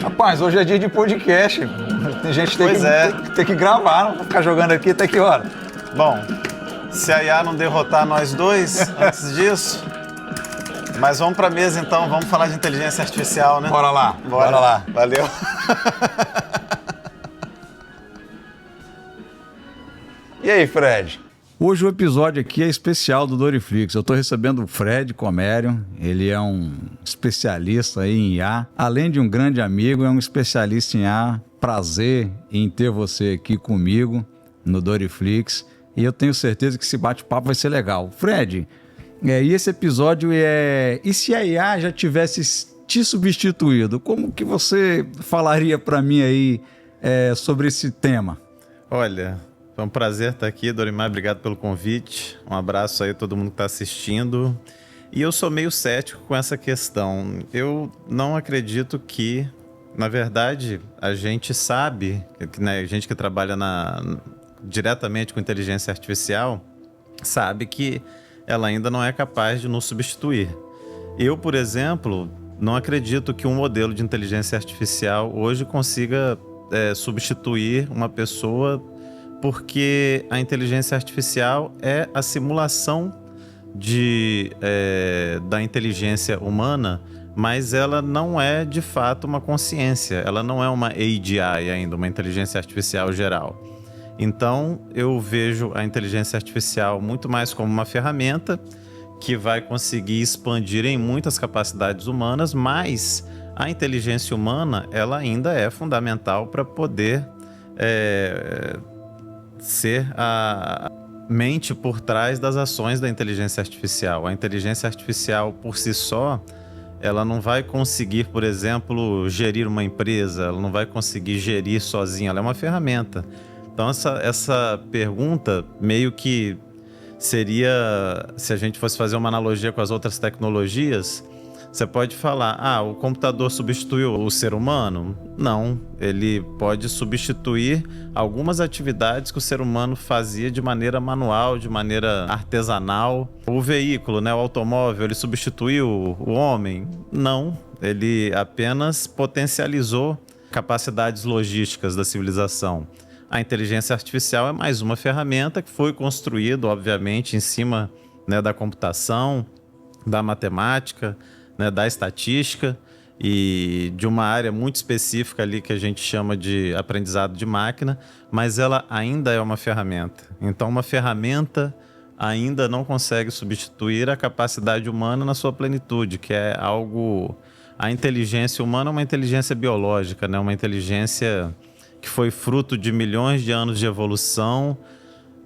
Rapaz, hoje é dia de podcast. Tem gente que tem que gravar, não ficar jogando aqui até que hora? Bom, se a IA não derrotar nós dois antes disso... Mas vamos pra mesa então, vamos falar de inteligência artificial, né? Bora lá. Bora lá. Valeu. E aí, Fred? Hoje o episódio aqui é especial do Doriflix. Eu estou recebendo o Fred Comério. Ele é um especialista aí em IA. Além de um grande amigo, é um especialista em IA. Prazer em ter você aqui comigo no Doriflix. E eu tenho certeza que esse bate-papo vai ser legal. Fred, e esse episódio é... E se a IA já tivesse te substituído? Como que você falaria para mim aí sobre esse tema? Olha... Foi um prazer estar aqui, Dorimar, obrigado pelo convite. Um abraço aí a todo mundo que está assistindo. E eu sou meio cético com essa questão. Eu não acredito que, na verdade, a gente sabe, né, a gente que trabalha diretamente com inteligência artificial, sabe que ela ainda não é capaz de nos substituir. Eu, por exemplo, não acredito que um modelo de inteligência artificial hoje consiga substituir uma pessoa, porque a inteligência artificial é a simulação da inteligência humana, mas ela não é de fato uma consciência, ela não é uma AGI ainda, uma inteligência artificial geral. Então eu vejo a inteligência artificial muito mais como uma ferramenta que vai conseguir expandir em muitas capacidades humanas, mas a inteligência humana ela ainda é fundamental para poder ser a mente por trás das ações da inteligência artificial. A inteligência artificial por si só, ela não vai conseguir, por exemplo, gerir uma empresa, ela não vai conseguir gerir sozinha, ela é uma ferramenta. Então essa pergunta meio que seria, se a gente fosse fazer uma analogia com as outras tecnologias, você pode falar, o computador substituiu o ser humano? Não, ele pode substituir algumas atividades que o ser humano fazia de maneira manual, de maneira artesanal. O veículo, né, o automóvel, ele substituiu o homem? Não, ele apenas potencializou capacidades logísticas da civilização. A inteligência artificial é mais uma ferramenta que foi construída, obviamente, em cima, né, da computação, da matemática, né, da estatística e de uma área muito específica ali que a gente chama de aprendizado de máquina, mas ela ainda é uma ferramenta. Então, uma ferramenta ainda não consegue substituir a capacidade humana na sua plenitude, que é algo... A inteligência humana é uma inteligência biológica, né? Uma inteligência que foi fruto de milhões de anos de evolução,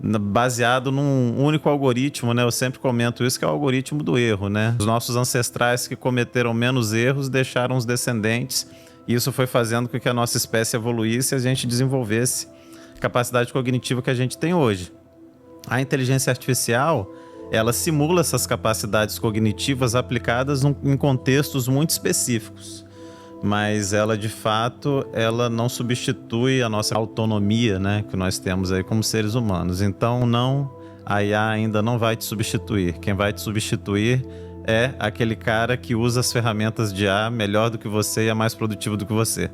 baseado num único algoritmo, né? Eu sempre comento isso, que é o algoritmo do erro, né? Os nossos ancestrais que cometeram menos erros deixaram os descendentes, e isso foi fazendo com que a nossa espécie evoluísse e a gente desenvolvesse a capacidade cognitiva que a gente tem hoje. A inteligência artificial, ela simula essas capacidades cognitivas aplicadas em contextos muito específicos. Mas ela, de fato, ela não substitui a nossa autonomia, né, que nós temos aí como seres humanos. Então, não, a IA ainda não vai te substituir. Quem vai te substituir é aquele cara que usa as ferramentas de IA melhor do que você e é mais produtivo do que você.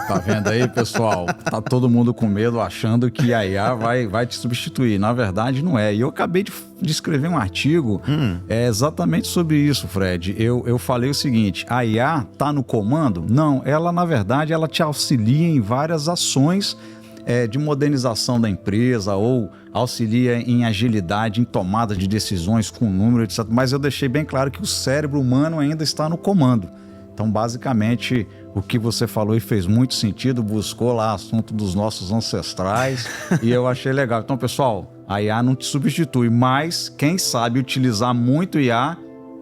Tá vendo aí, pessoal? Tá todo mundo com medo, achando que a IA vai te substituir. Na verdade, não é. E eu acabei de escrever um artigo exatamente sobre isso, Fred. Eu falei o seguinte, a IA tá no comando? Não, ela, na verdade, ela te auxilia em várias ações de modernização da empresa ou auxilia em agilidade, em tomada de decisões com número, etc. Mas eu deixei bem claro que o cérebro humano ainda está no comando. Então, basicamente, o que você falou e fez muito sentido, buscou lá assunto dos nossos ancestrais e eu achei legal. Então, pessoal, a IA não te substitui, mas quem sabe utilizar muito IA,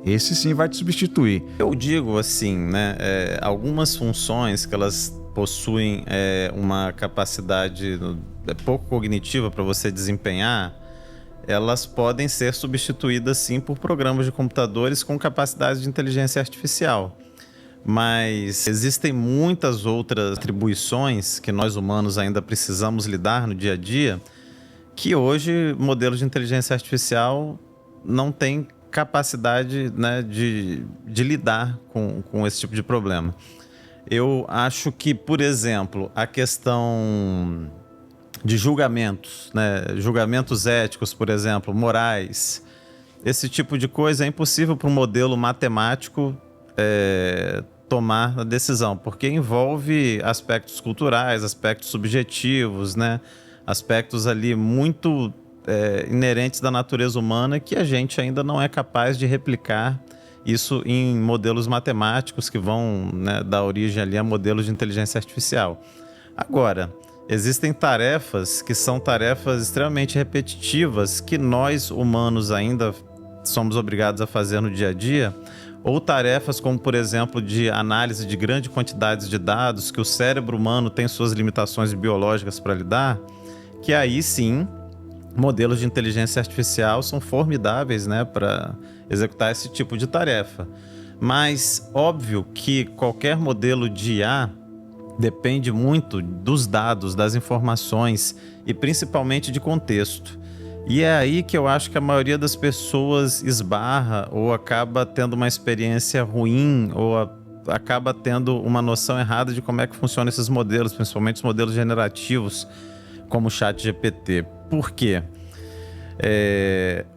esse sim vai te substituir. Eu digo assim, né, algumas funções que elas possuem uma capacidade pouco cognitiva para você desempenhar, elas podem ser substituídas sim por programas de computadores com capacidade de inteligência artificial. Mas existem muitas outras atribuições que nós humanos ainda precisamos lidar no dia a dia, que hoje modelos de inteligência artificial não têm capacidade, né, de lidar com esse tipo de problema. Eu acho que, por exemplo, a questão de julgamentos, né, julgamentos éticos, por exemplo, morais, esse tipo de coisa é impossível para um modelo matemático tomar a decisão, porque envolve aspectos culturais, aspectos subjetivos, né, aspectos ali muito inerentes da natureza humana que a gente ainda não é capaz de replicar isso em modelos matemáticos que vão, né, dar origem ali a modelos de inteligência artificial. Agora, existem tarefas que são tarefas extremamente repetitivas que nós, humanos, ainda somos obrigados a fazer no dia a dia, ou tarefas como, por exemplo, de análise de grandes quantidades de dados que o cérebro humano tem suas limitações biológicas para lidar, que aí sim, modelos de inteligência artificial são formidáveis, né, para executar esse tipo de tarefa. Mas, óbvio que qualquer modelo de IA depende muito dos dados, das informações e principalmente de contexto. E é aí que eu acho que a maioria das pessoas esbarra ou acaba tendo uma experiência ruim ou acaba tendo uma noção errada de como é que funcionam esses modelos, principalmente os modelos generativos, como o ChatGPT. Por quê?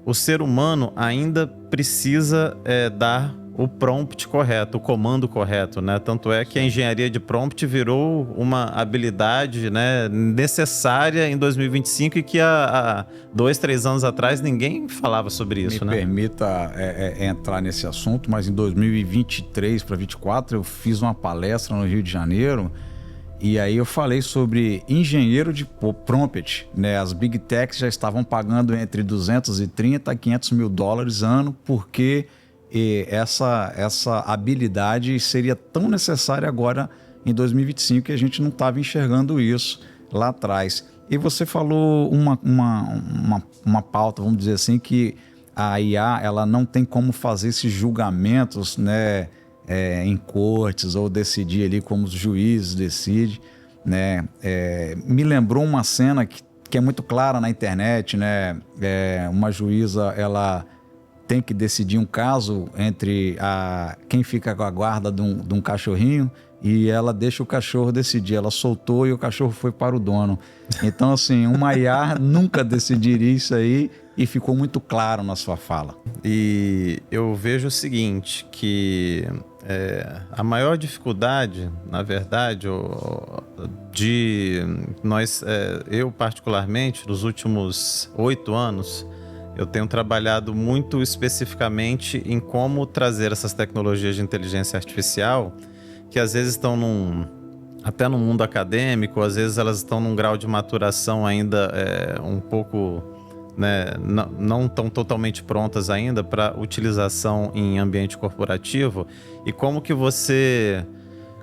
O ser humano ainda precisa dar o prompt correto, o comando correto, né? Tanto é que a engenharia de prompt virou uma habilidade, né, necessária em 2025 e que há 2, 3 anos atrás ninguém falava sobre isso, Me né? permita entrar nesse assunto, mas em 2023 para 2024 eu fiz uma palestra no Rio de Janeiro e aí eu falei sobre engenheiro de prompt, né? As Big Techs já estavam pagando entre 230 a 500 mil dólares ano porque essa habilidade seria tão necessária agora em 2025 que a gente não estava enxergando isso lá atrás. E você falou uma pauta, vamos dizer assim, que a IA ela não tem como fazer esses julgamentos, né, em cortes ou decidir ali como os juízes decidem, né? Me lembrou uma cena que é muito clara na internet, né? Uma juíza, ela tem que decidir um caso entre quem fica com a guarda de um cachorrinho e ela deixa o cachorro decidir. Ela soltou e o cachorro foi para o dono. Então, assim, uma IA nunca decidiria isso aí e ficou muito claro na sua fala. E eu vejo o seguinte, que a maior dificuldade, na verdade, de nós, eu particularmente, nos últimos 8 anos, eu tenho trabalhado muito especificamente em como trazer essas tecnologias de inteligência artificial, que às vezes estão até no mundo acadêmico, às vezes elas estão num grau de maturação ainda um pouco, né, não estão totalmente prontas ainda para utilização em ambiente corporativo, e como que você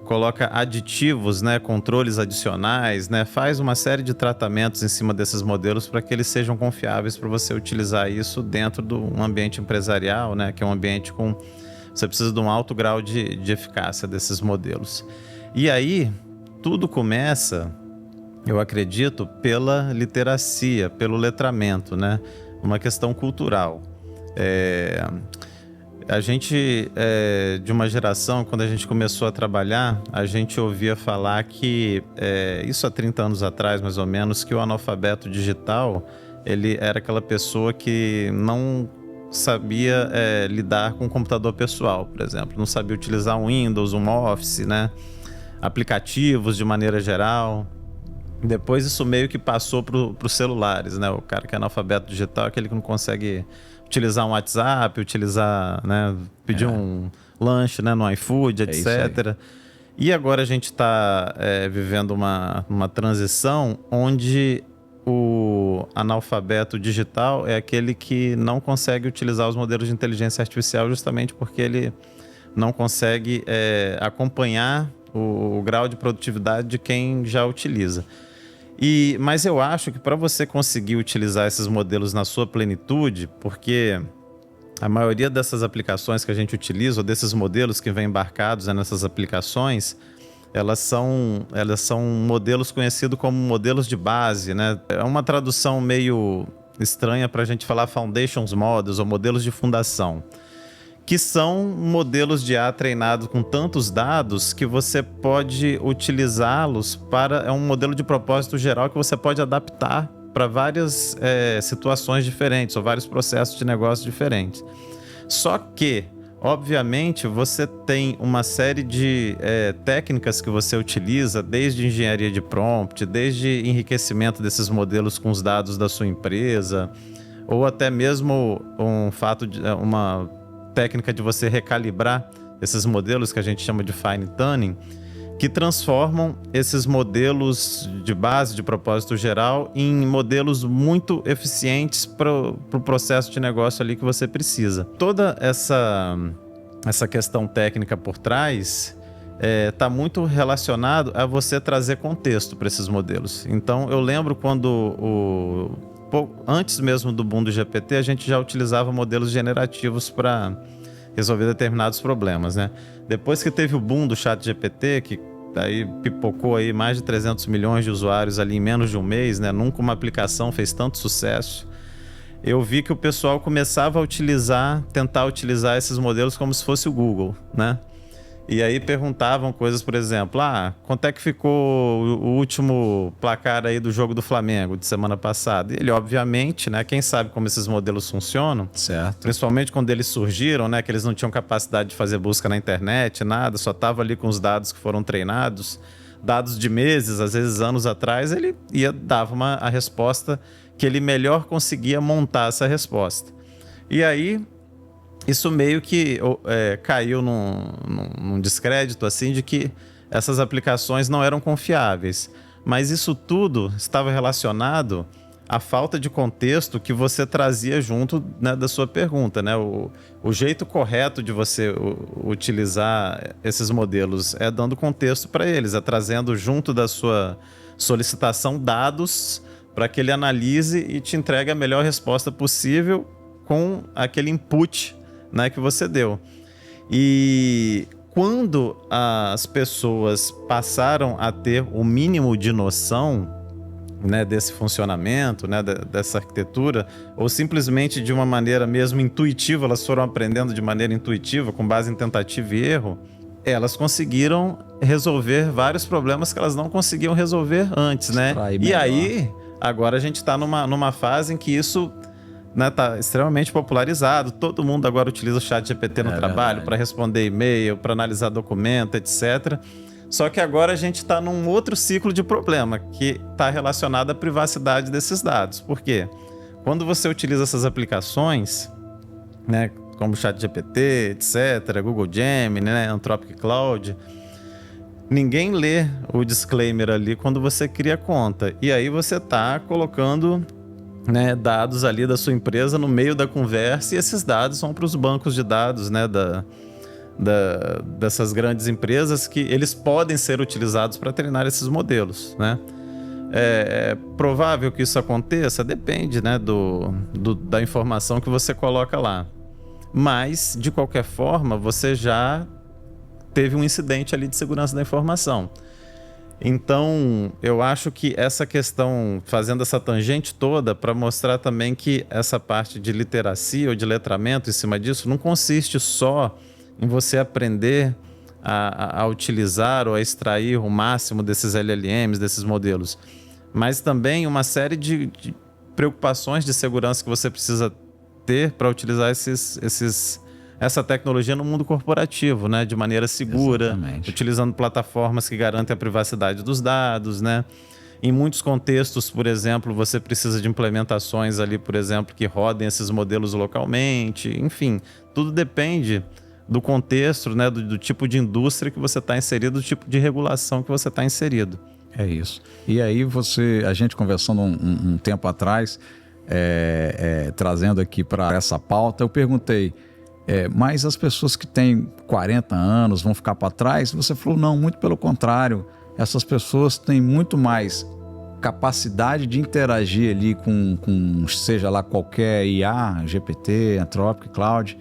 coloca aditivos, né, controles adicionais, né, faz uma série de tratamentos em cima desses modelos para que eles sejam confiáveis para você utilizar isso dentro de um ambiente empresarial, né, que é um ambiente com... Você precisa de um alto grau de eficácia desses modelos. E aí, tudo começa, eu acredito, pela literacia, pelo letramento, né, uma questão cultural. A gente, de uma geração, quando a gente começou a trabalhar, a gente ouvia falar que, isso há 30 anos atrás, mais ou menos, que o analfabeto digital, ele era aquela pessoa que não sabia lidar com o computador pessoal, por exemplo. Não sabia utilizar um Windows, um Office, né? Aplicativos de maneira geral. Depois isso meio que passou para os celulares, né? O cara que é analfabeto digital é aquele que não consegue utilizar um WhatsApp, né, pedir um lanche, né, no iFood, etc. E agora a gente está vivendo uma transição onde o analfabeto digital é aquele que não consegue utilizar os modelos de inteligência artificial justamente porque ele não consegue acompanhar o grau de produtividade de quem já utiliza. Mas eu acho que para você conseguir utilizar esses modelos na sua plenitude, porque a maioria dessas aplicações que a gente utiliza, ou desses modelos que vêm embarcados nessas aplicações, elas são modelos conhecidos como modelos de base, né? É uma tradução meio estranha para a gente falar foundations models ou modelos de fundação, que são modelos de IA treinados com tantos dados que você pode utilizá-los para... É um modelo de propósito geral que você pode adaptar para várias situações diferentes ou vários processos de negócio diferentes. Só que, obviamente, você tem uma série de técnicas que você utiliza, desde engenharia de prompt, desde enriquecimento desses modelos com os dados da sua empresa, ou até mesmo uma técnica de você recalibrar esses modelos que a gente chama de fine tuning, que transformam esses modelos de base, de propósito geral, em modelos muito eficientes para o processo de negócio ali que você precisa. Toda essa questão técnica por trás está muito relacionado a você trazer contexto para esses modelos. Então, eu lembro quando antes mesmo do boom do GPT, a gente já utilizava modelos generativos para resolver determinados problemas, né? Depois que teve o boom do ChatGPT, que aí pipocou aí mais de 300 milhões de usuários ali em menos de um mês, né? Nunca uma aplicação fez tanto sucesso. Eu vi que o pessoal começava a tentar utilizar esses modelos como se fosse o Google, né? E aí perguntavam coisas, por exemplo, quanto é que ficou o último placar aí do jogo do Flamengo de semana passada? E ele, obviamente, né, quem sabe como esses modelos funcionam, certo, principalmente quando eles surgiram, né, que eles não tinham capacidade de fazer busca na internet, nada, só estava ali com os dados que foram treinados, dados de meses, às vezes anos atrás, ele dava a resposta que ele melhor conseguia montar essa resposta. E aí isso meio que caiu num descrédito assim de que essas aplicações não eram confiáveis. Mas isso tudo estava relacionado à falta de contexto que você trazia junto, né, da sua pergunta, né? O jeito correto de você utilizar esses modelos é dando contexto para eles, é trazendo junto da sua solicitação dados para que ele analise e te entregue a melhor resposta possível com aquele input, né, que você deu. E quando as pessoas passaram a ter o mínimo de noção, né, desse funcionamento, né, dessa arquitetura, ou simplesmente de uma maneira mesmo intuitiva, elas foram aprendendo de maneira intuitiva, com base em tentativa e erro, elas conseguiram resolver vários problemas que elas não conseguiam resolver antes, né? E aí, agora a gente está numa fase em que isso está extremamente popularizado. Todo mundo agora utiliza o ChatGPT no trabalho para responder e-mail, para analisar documento, etc. Só que agora a gente está num outro ciclo de problema que está relacionado à privacidade desses dados. Por quê? Quando você utiliza essas aplicações, né, como o ChatGPT, etc., Google Gemini, né, Anthropic Cloud, ninguém lê o disclaimer ali quando você cria conta. E aí você está colocando, né, dados ali da sua empresa no meio da conversa, e esses dados vão para os bancos de dados, né, dessas grandes empresas, que eles podem ser utilizados para treinar esses modelos, né? É provável que isso aconteça? Depende, né, da informação que você coloca lá. Mas, de qualquer forma, você já teve um incidente ali de segurança da informação. Então, eu acho que essa questão, fazendo essa tangente toda, para mostrar também que essa parte de literacia ou de letramento em cima disso não consiste só em você aprender a utilizar ou a extrair o máximo desses LLMs, desses modelos, mas também uma série de preocupações de segurança que você precisa ter para utilizar essa tecnologia no mundo corporativo, né? De maneira segura, exatamente, utilizando plataformas que garantem a privacidade dos dados, né? Em muitos contextos, por exemplo, você precisa de implementações ali, por exemplo, que rodem esses modelos localmente. Enfim, tudo depende do contexto, né? Do tipo de indústria que você está inserido, do tipo de regulação que você está inserido. É isso. E aí a gente conversando um tempo atrás, trazendo aqui para essa pauta, eu perguntei, mas as pessoas que têm 40 anos vão ficar para trás? Você falou, não, muito pelo contrário. Essas pessoas têm muito mais capacidade de interagir ali com seja lá qualquer IA, GPT, Anthropic Cloud,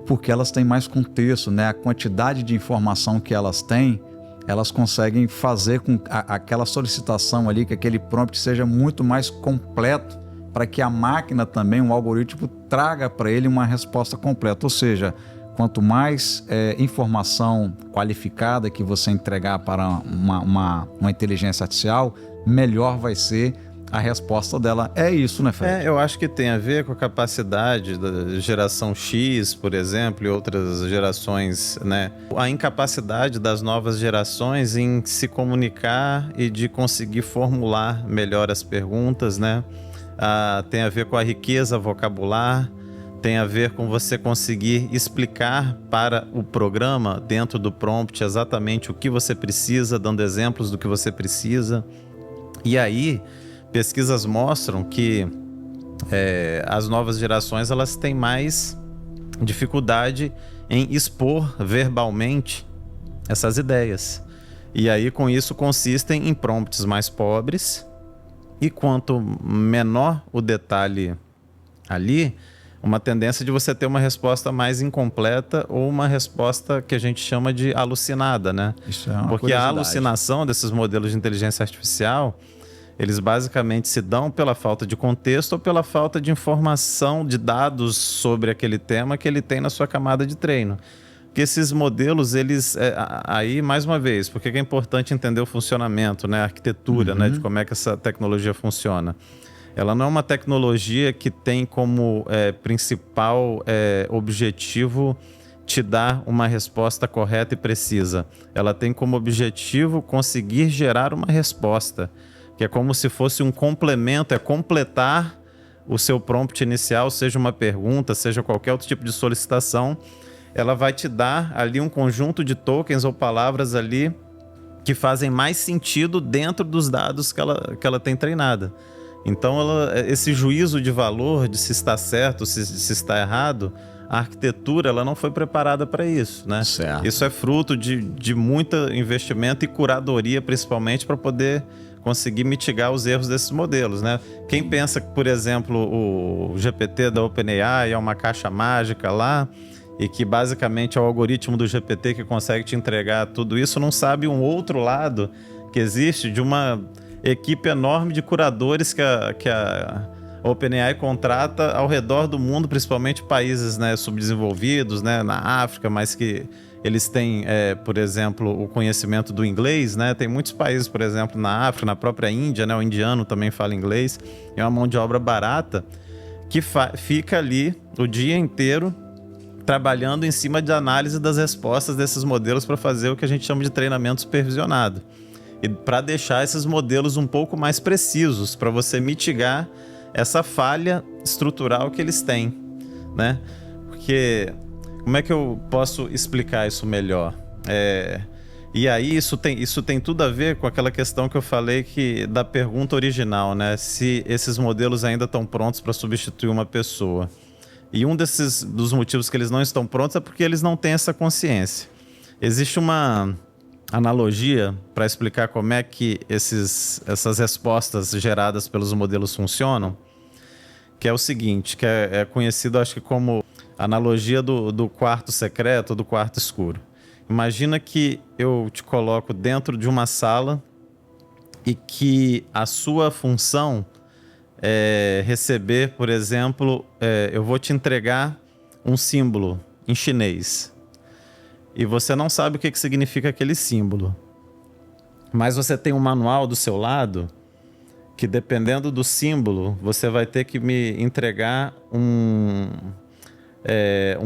porque elas têm mais contexto, né? A quantidade de informação que elas têm, elas conseguem fazer com aquela solicitação ali, que aquele prompt seja muito mais completo para que a máquina também, o algoritmo, traga para ele uma resposta completa. Ou seja, quanto mais informação qualificada que você entregar para uma inteligência artificial, melhor vai ser a resposta dela. É isso, né, Fred? Eu acho que tem a ver com a capacidade da geração X, por exemplo, e outras gerações, né? A incapacidade das novas gerações em se comunicar e de conseguir formular melhor as perguntas, né? Tem a ver com a riqueza vocabular, tem a ver com você conseguir explicar para o programa, dentro do prompt, exatamente o que você precisa, dando exemplos do que você precisa. E aí, pesquisas mostram que as novas gerações elas têm mais dificuldade em expor verbalmente essas ideias. E aí, com isso, consistem em prompts mais pobres. E quanto menor o detalhe ali, uma tendência de você ter uma resposta mais incompleta ou uma resposta que a gente chama de alucinada, né? Isso é uma Porque a alucinação desses modelos de inteligência artificial, eles basicamente se dão pela falta de contexto ou pela falta de informação, de dados sobre aquele tema que ele tem na sua camada de treino. Porque esses modelos, eles... aí, mais uma vez, porque é importante entender o funcionamento, né? A arquitetura, né? De como é que essa tecnologia funciona. Ela não é uma tecnologia que tem como principal objetivo te dar uma resposta correta e precisa. Ela tem como objetivo conseguir gerar uma resposta, que é como se fosse um complemento, é completar o seu prompt inicial, seja uma pergunta, seja qualquer outro tipo de solicitação. Ela vai te dar ali um conjunto de tokens ou palavras ali que fazem mais sentido dentro dos dados que ela tem treinada. Então, esse juízo de valor, de se está certo, se está errado, a arquitetura ela não foi preparada para isso, né? Certo. Isso é fruto de muito investimento e curadoria, principalmente, para poder conseguir mitigar os erros desses modelos, né? Quem pensa que, por exemplo, o GPT da OpenAI é uma caixa mágica lá e que basicamente é o algoritmo do GPT que consegue te entregar tudo isso, não sabe um outro lado que existe de uma equipe enorme de curadores que a OpenAI contrata ao redor do mundo, principalmente países, né, subdesenvolvidos, né, na África, mas que eles têm, por exemplo, o conhecimento do inglês, né? Tem muitos países, por exemplo, na África, na própria Índia, né, o indiano também fala inglês, é uma mão de obra barata que fica ali o dia inteiro trabalhando em cima de análise das respostas desses modelos para fazer o que a gente chama de treinamento supervisionado. E para deixar esses modelos um pouco mais precisos, para você mitigar essa falha estrutural que eles têm, né? Porque como é que eu posso explicar isso melhor? E aí isso tem tudo a ver com aquela questão que eu falei da pergunta original, né? Se esses modelos ainda estão prontos para substituir uma pessoa. E um dos motivos que eles não estão prontos é porque eles não têm essa consciência. Existe uma analogia para explicar como é que essas respostas geradas pelos modelos funcionam, que é o seguinte, que é conhecido, acho que como analogia do quarto secreto, do quarto escuro. Imagina que eu te coloco dentro de uma sala e que a sua função receber, por exemplo, eu vou te entregar um símbolo em chinês e você não sabe o que significa aquele símbolo, mas você tem um manual do seu lado que, dependendo do símbolo, você vai ter que me entregar um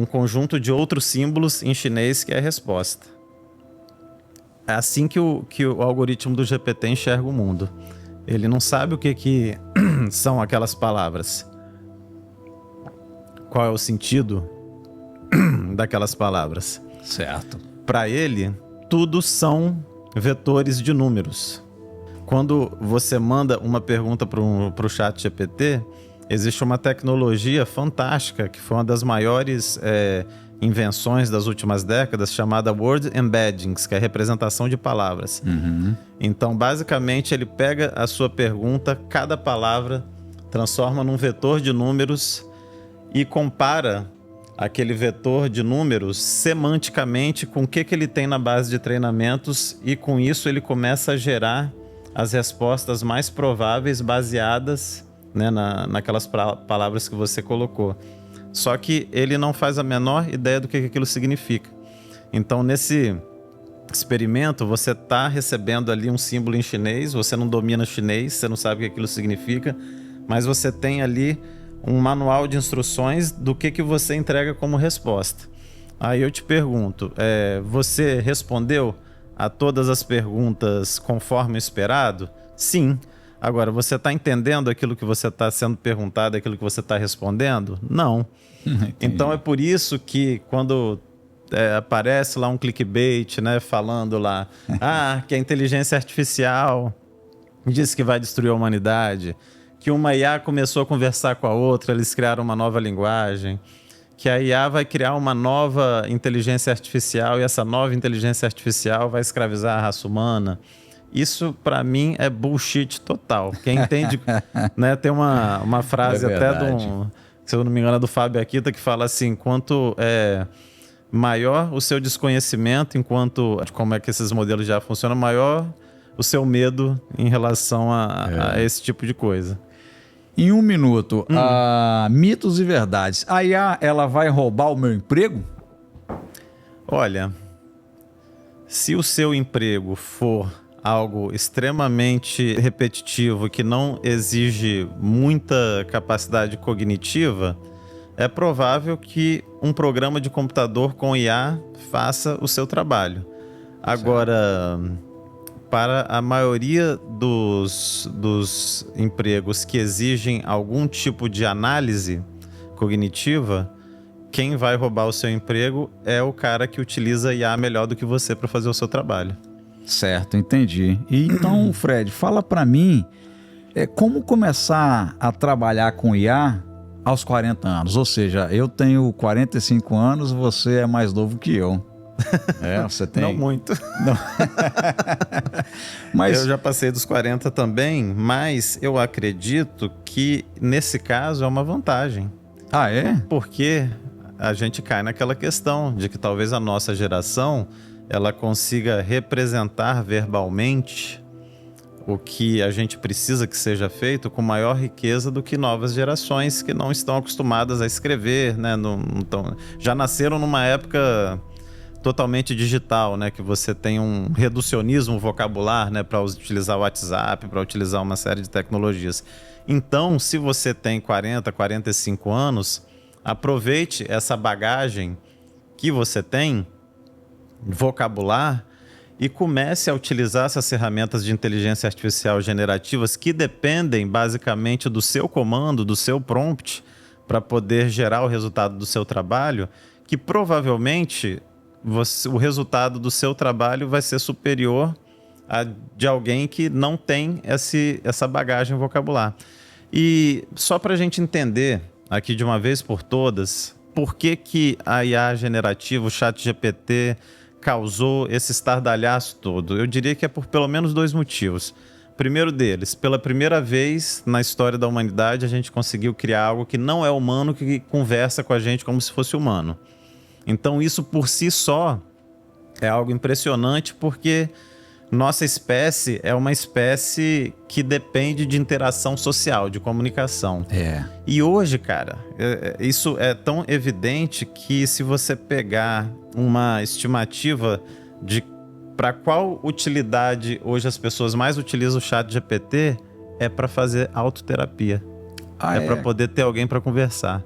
conjunto de outros símbolos em chinês que é a resposta. É assim que o algoritmo do GPT enxerga o mundo. Ele não sabe o que são aquelas palavras. Qual é o sentido daquelas palavras? Certo. Para ele, tudo são vetores de números. Quando você manda uma pergunta para o chat GPT, existe uma tecnologia fantástica, que foi uma das maiores invenções das últimas décadas, chamada Word Embeddings, que é a representação de palavras. Uhum. Então, basicamente, ele pega a sua pergunta, cada palavra, transforma num vetor de números e compara aquele vetor de números semanticamente com o que ele tem na base de treinamentos, e com isso ele começa a gerar as respostas mais prováveis baseadas né, naquelas palavras que você colocou. Só que ele não faz a menor ideia do que aquilo significa. Então, nesse experimento, você está recebendo ali um símbolo em chinês, você não domina chinês, você não sabe o que aquilo significa, mas você tem ali um manual de instruções do que você entrega como resposta. Aí eu te pergunto, você respondeu a todas as perguntas conforme o esperado? Sim. Agora, você está entendendo aquilo que você está sendo perguntado, aquilo que você está respondendo? Não. Então é por isso que quando aparece lá um clickbait, né, falando lá, que a inteligência artificial disse que vai destruir a humanidade, que uma IA começou a conversar com a outra, eles criaram uma nova linguagem, que a IA vai criar uma nova inteligência artificial e essa nova inteligência artificial vai escravizar a raça humana. Isso, para mim, é bullshit total. Quem entende, né, tem uma frase até se eu não me engano, é do Fábio Akita, que fala assim, quanto maior o seu desconhecimento, de como é que esses modelos já funcionam, maior o seu medo em relação a esse tipo de coisa. Em 1 minuto, mitos e verdades. A IA, ela vai roubar o meu emprego? Olha, se o seu emprego for algo extremamente repetitivo, que não exige muita capacidade cognitiva, é provável que um programa de computador com IA faça o seu trabalho. Agora, para a maioria dos empregos que exigem algum tipo de análise cognitiva, quem vai roubar o seu emprego é o cara que utiliza IA melhor do que você para fazer o seu trabalho. Certo, entendi. E então, Fred, fala para mim como começar a trabalhar com IA aos 40 anos. Ou seja, eu tenho 45 anos, você é mais novo que eu. Você tem... Não muito. Não. Mas eu já passei dos 40 também, mas eu acredito que nesse caso é uma vantagem. Ah, é? Porque a gente cai naquela questão de que talvez a nossa geração ela consiga representar verbalmente o que a gente precisa que seja feito com maior riqueza do que novas gerações que não estão acostumadas a escrever, né? Já nasceram numa época totalmente digital, né? Que você tem um reducionismo vocabular, né? Para utilizar o WhatsApp, para utilizar uma série de tecnologias. Então, se você tem 40, 45 anos, aproveite essa bagagem que você tem, vocabular, e comece a utilizar essas ferramentas de inteligência artificial generativas que dependem basicamente do seu comando, do seu prompt, para poder gerar o resultado do seu trabalho, que provavelmente o resultado do seu trabalho vai ser superior a de alguém que não tem essa bagagem vocabular. E só para a gente entender aqui de uma vez por todas, por que a IA generativa, o ChatGPT, causou esse estardalhaço todo? Eu diria que é por pelo menos 2 motivos. Primeiro deles, pela primeira vez na história da humanidade, a gente conseguiu criar algo que não é humano, que conversa com a gente como se fosse humano. Então isso por si só é algo impressionante, porque nossa espécie é uma espécie que depende de interação social, de comunicação. E hoje, cara, isso é tão evidente que se você pegar uma estimativa de para qual utilidade hoje as pessoas mais utilizam o ChatGPT, é para fazer autoterapia. Para poder ter alguém para conversar.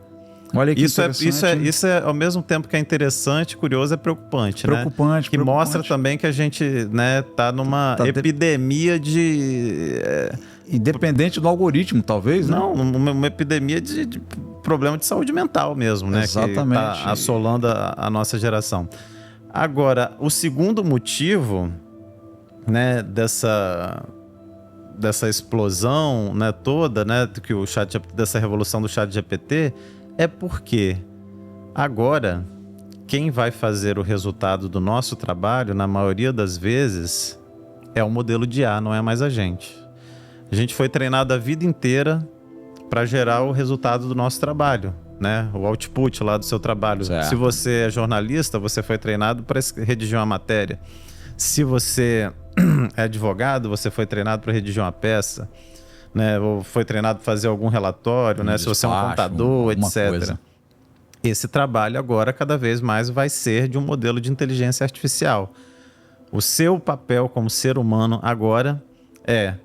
Olha que isso é ao mesmo tempo que é interessante, curioso, é preocupante, né? Que mostra também que a gente, né, tá numa epidemia de... Independente do algoritmo, talvez, né? Não, uma epidemia de problema de saúde mental mesmo, né? Exatamente. Que tá assolando a nossa geração. Agora, o segundo motivo, né, dessa explosão, né, toda, né, dessa revolução do ChatGPT, é porque agora quem vai fazer o resultado do nosso trabalho, na maioria das vezes, é o modelo de IA, não é mais a gente. A gente foi treinado a vida inteira para gerar o resultado do nosso trabalho, né? O output lá do seu trabalho. Certo. Se você é jornalista, você foi treinado para redigir uma matéria. Se você é advogado, você foi treinado para redigir uma peça. né? Ou foi treinado para fazer algum relatório, né? Se você é um contador, etc. Coisa. Esse trabalho agora cada vez mais vai ser de um modelo de inteligência artificial. O seu papel como ser humano agora é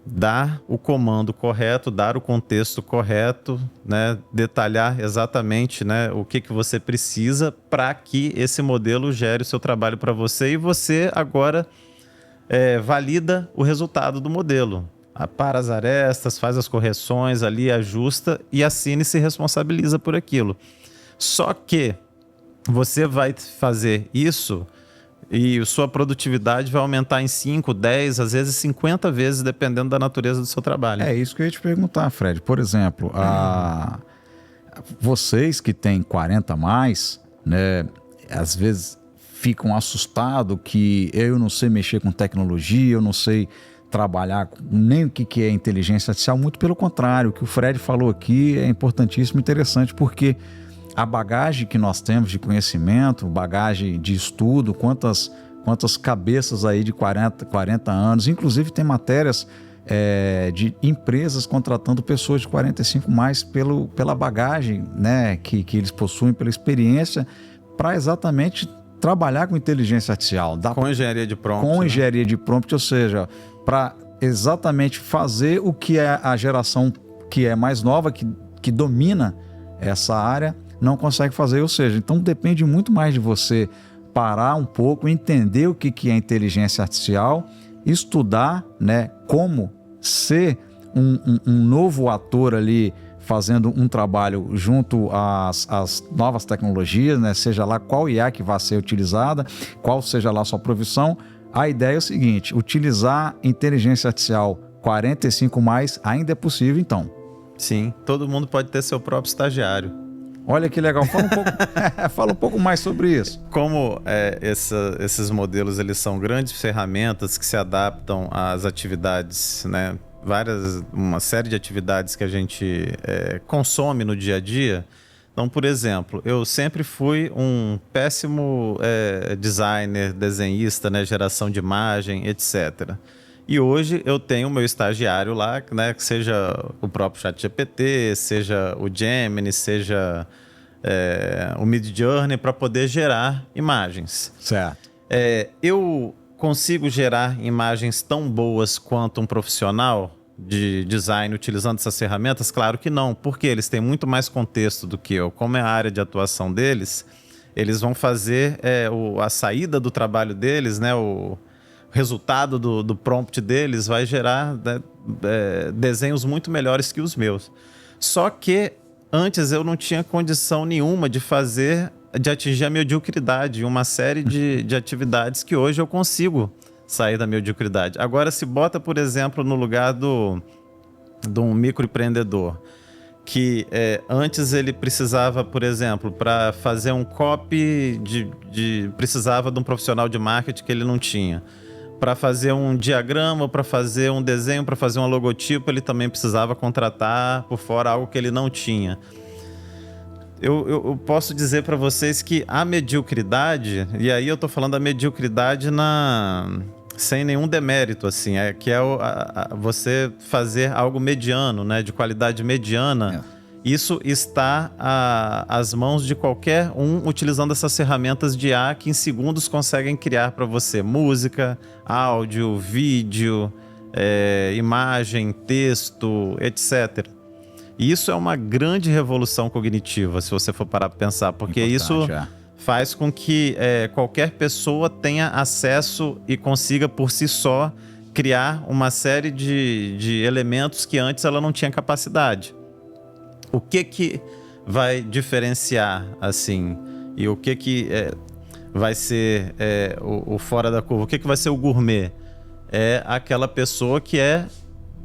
dar o comando correto, dar o contexto correto, né? Detalhar exatamente, né, o que você precisa para que esse modelo gere o seu trabalho para você e você agora valida o resultado do modelo. Para as arestas, faz as correções ali, ajusta e assina e se responsabiliza por aquilo. Só que você vai fazer isso e sua produtividade vai aumentar em 5, 10, às vezes 50 vezes, dependendo da natureza do seu trabalho. É isso que eu ia te perguntar, Fred. Por exemplo, vocês que têm 40 a mais, né, às vezes ficam assustados que eu não sei mexer com tecnologia, eu não sei trabalhar nem o que é inteligência artificial. Muito pelo contrário, o que o Fred falou aqui é importantíssimo e interessante, porque a bagagem que nós temos de conhecimento, bagagem de estudo, quantas cabeças aí de 40 anos, inclusive tem matérias de empresas contratando pessoas de 45 mais pela bagagem, né, que eles possuem, pela experiência, para exatamente trabalhar com inteligência artificial. Com engenharia de prompt. Com engenharia de prompt, ou seja, para exatamente fazer o que é a geração que é mais nova, que domina essa área, não consegue fazer. Ou seja, então depende muito mais de você parar um pouco, entender o que é inteligência artificial, estudar, né, como ser um novo ator ali, fazendo um trabalho junto às novas tecnologias, né? Seja lá qual IA que vai ser utilizada, qual seja lá a sua profissão. A ideia é o seguinte: utilizar inteligência artificial 45 mais ainda é possível, então. Sim, todo mundo pode ter seu próprio estagiário. Olha que legal, fala um pouco mais sobre isso. Como esses modelos eles são grandes ferramentas que se adaptam às atividades, né? Uma série de atividades que a gente consome no dia a dia. Então, por exemplo, eu sempre fui um péssimo designer, desenhista, né? Geração de imagem, etc. E hoje eu tenho o meu estagiário lá, né? Que seja o próprio ChatGPT, seja o Gemini, seja o Midjourney, para poder gerar imagens. Certo. Eu consigo gerar imagens tão boas quanto um profissional de design utilizando essas ferramentas? Claro que não, porque eles têm muito mais contexto do que eu. Como é a área de atuação deles, eles vão fazer a saída do trabalho deles, né, o resultado do prompt deles vai gerar, né, desenhos muito melhores que os meus. Só que antes eu não tinha condição nenhuma de atingir a mediocridade em uma série de atividades que hoje eu consigo sair da mediocridade. Agora, se bota, por exemplo, no lugar de um microempreendedor, que antes ele precisava, por exemplo, para fazer um copy, precisava de um profissional de marketing que ele não tinha. Para fazer um diagrama, para fazer um desenho, para fazer um logotipo, ele também precisava contratar por fora algo que ele não tinha. Eu posso dizer para vocês que a mediocridade, e aí eu estou falando da mediocridade sem nenhum demérito, assim, que é você fazer algo mediano, né, de qualidade mediana. Isso está às mãos de qualquer um utilizando essas ferramentas de IA que em segundos conseguem criar para você música, áudio, vídeo, imagem, texto, etc. E isso é uma grande revolução cognitiva, se você for parar para pensar, porque isso faz com que qualquer pessoa tenha acesso e consiga por si só criar uma série de elementos que antes ela não tinha capacidade. O que vai diferenciar, assim, e o que vai ser o fora da curva? O que vai ser o gourmet? É aquela pessoa que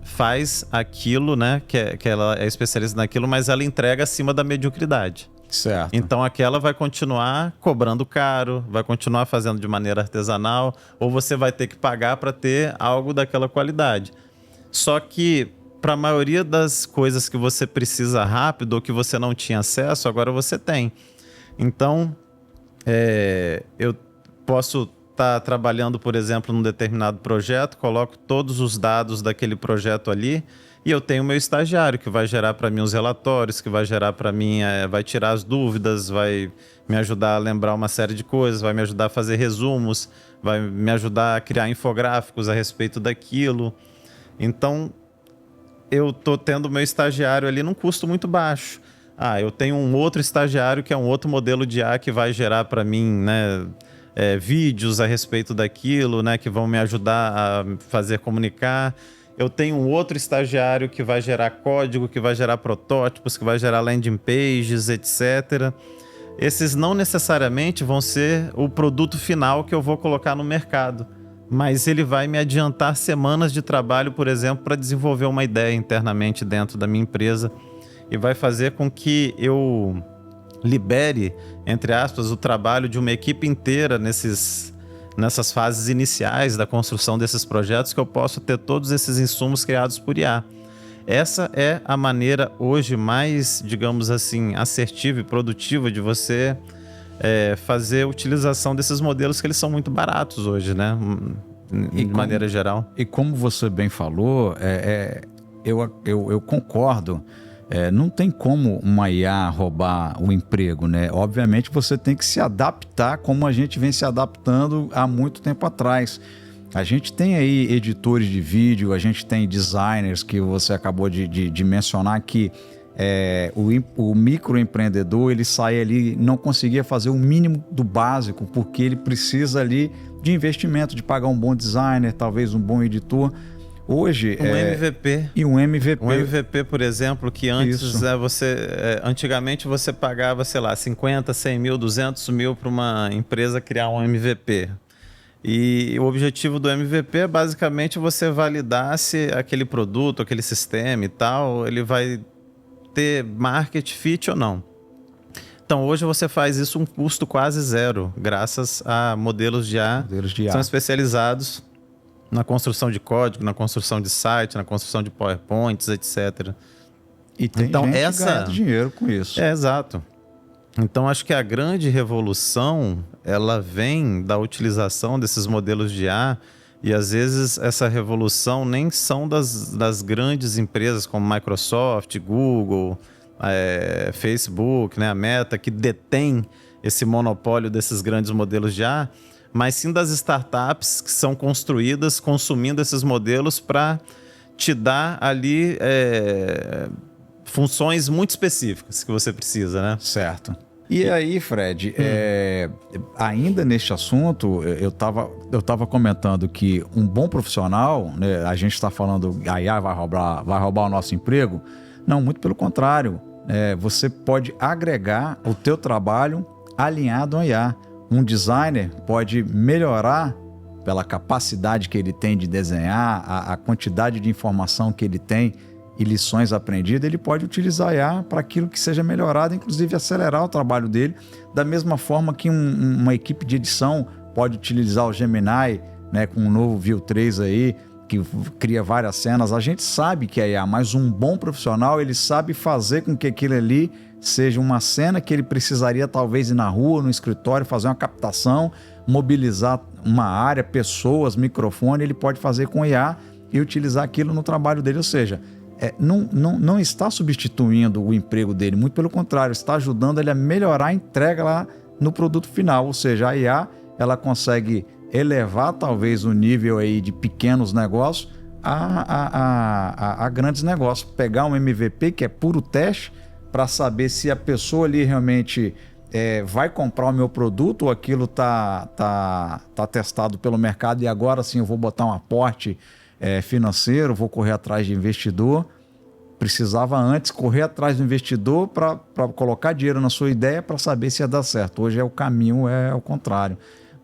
faz aquilo, né? Que ela é especialista naquilo, mas ela entrega acima da mediocridade. Certo. Então aquela vai continuar cobrando caro, vai continuar fazendo de maneira artesanal, ou você vai ter que pagar para ter algo daquela qualidade. Só que para a maioria das coisas que você precisa rápido ou que você não tinha acesso, agora você tem. Então, eu posso estar trabalhando, por exemplo, num determinado projeto, coloco todos os dados daquele projeto ali e eu tenho o meu estagiário que vai gerar para mim os relatórios, que vai gerar para mim, vai tirar as dúvidas, vai me ajudar a lembrar uma série de coisas, vai me ajudar a fazer resumos, vai me ajudar a criar infográficos a respeito daquilo. Então, eu estou tendo o meu estagiário ali num custo muito baixo. Eu tenho um outro estagiário que é um outro modelo de IA que vai gerar para mim, né, vídeos a respeito daquilo, né, que vão me ajudar a fazer comunicar. Eu tenho um outro estagiário que vai gerar código, que vai gerar protótipos, que vai gerar landing pages, etc. Esses não necessariamente vão ser o produto final que eu vou colocar no mercado, mas ele vai me adiantar semanas de trabalho, por exemplo, para desenvolver uma ideia internamente dentro da minha empresa e vai fazer com que eu libere, entre aspas, o trabalho de uma equipe inteira nessas fases iniciais da construção desses projetos, que eu posso ter todos esses insumos criados por IA. Essa é a maneira hoje mais, digamos assim, assertiva e produtiva de você fazer a utilização desses modelos, que eles são muito baratos hoje, né? De maneira geral. E como você bem falou, eu concordo. Não tem como uma IA roubar o emprego, né? Obviamente você tem que se adaptar como a gente vem se adaptando há muito tempo atrás. A gente tem aí editores de vídeo, a gente tem designers que você acabou de mencionar que o microempreendedor, ele sai ali, não conseguia fazer o mínimo do básico, porque ele precisa ali de investimento, de pagar um bom designer, talvez um bom editor. Hoje MVP. E um MVP. Um MVP, por exemplo, que antes antigamente você pagava, sei lá, 50, 100 mil, 200 mil para uma empresa criar um MVP. E o objetivo do MVP é basicamente você validar se aquele produto, aquele sistema e tal, ele vai ter market fit ou não. Então hoje você faz isso um custo quase zero, graças a modelos de IA que são especializados na construção de código, na construção de site, na construção de PowerPoints, etc. E tem então, gente ganhando dinheiro com isso. Exato. Então, acho que a grande revolução, ela vem da utilização desses modelos de IA, e às vezes essa revolução nem são das grandes empresas como Microsoft, Google, Facebook, né, a Meta, que detém esse monopólio desses grandes modelos de IA, mas sim das startups que são construídas consumindo esses modelos para te dar ali funções muito específicas que você precisa, né? Certo. E aí, Fred, ainda neste assunto, eu tava comentando que um bom profissional, né, a gente está falando a IA vai roubar o nosso emprego. Não, muito pelo contrário. Você pode agregar o teu trabalho alinhado à IA. Um designer pode melhorar pela capacidade que ele tem de desenhar, a quantidade de informação que ele tem e lições aprendidas, ele pode utilizar a IA para aquilo que seja melhorado, inclusive acelerar o trabalho dele, da mesma forma que uma equipe de edição pode utilizar o Gemini, né, com o novo View 3 aí, que cria várias cenas. A gente sabe que é IA, mas um bom profissional, ele sabe fazer com que aquilo ali seja uma cena que ele precisaria talvez ir na rua, no escritório, fazer uma captação, mobilizar uma área, pessoas, microfone, ele pode fazer com IA e utilizar aquilo no trabalho dele. Ou seja, não está substituindo o emprego dele, muito pelo contrário, está ajudando ele a melhorar a entrega lá no produto final. Ou seja, a IA, ela consegue elevar talvez o nível aí de pequenos negócios a grandes negócios. Pegar um MVP, que é puro teste, para saber se a pessoa ali realmente vai comprar o meu produto ou aquilo tá testado pelo mercado e agora sim eu vou botar um aporte financeiro, vou correr atrás de investidor. Precisava antes correr atrás do investidor para colocar dinheiro na sua ideia para saber se ia dar certo. Hoje o caminho é o contrário.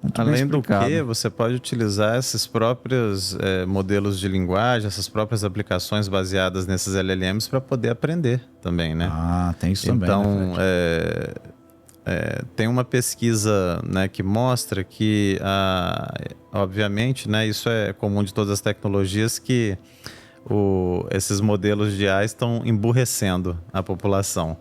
Muito além do que, você pode utilizar esses próprios modelos de linguagem, essas próprias aplicações baseadas nesses LLMs para poder aprender também, né? Tem isso também. Então, tem uma pesquisa, né, que mostra que, obviamente, né, isso é comum de todas as tecnologias, que esses modelos de AI estão emburrecendo a população.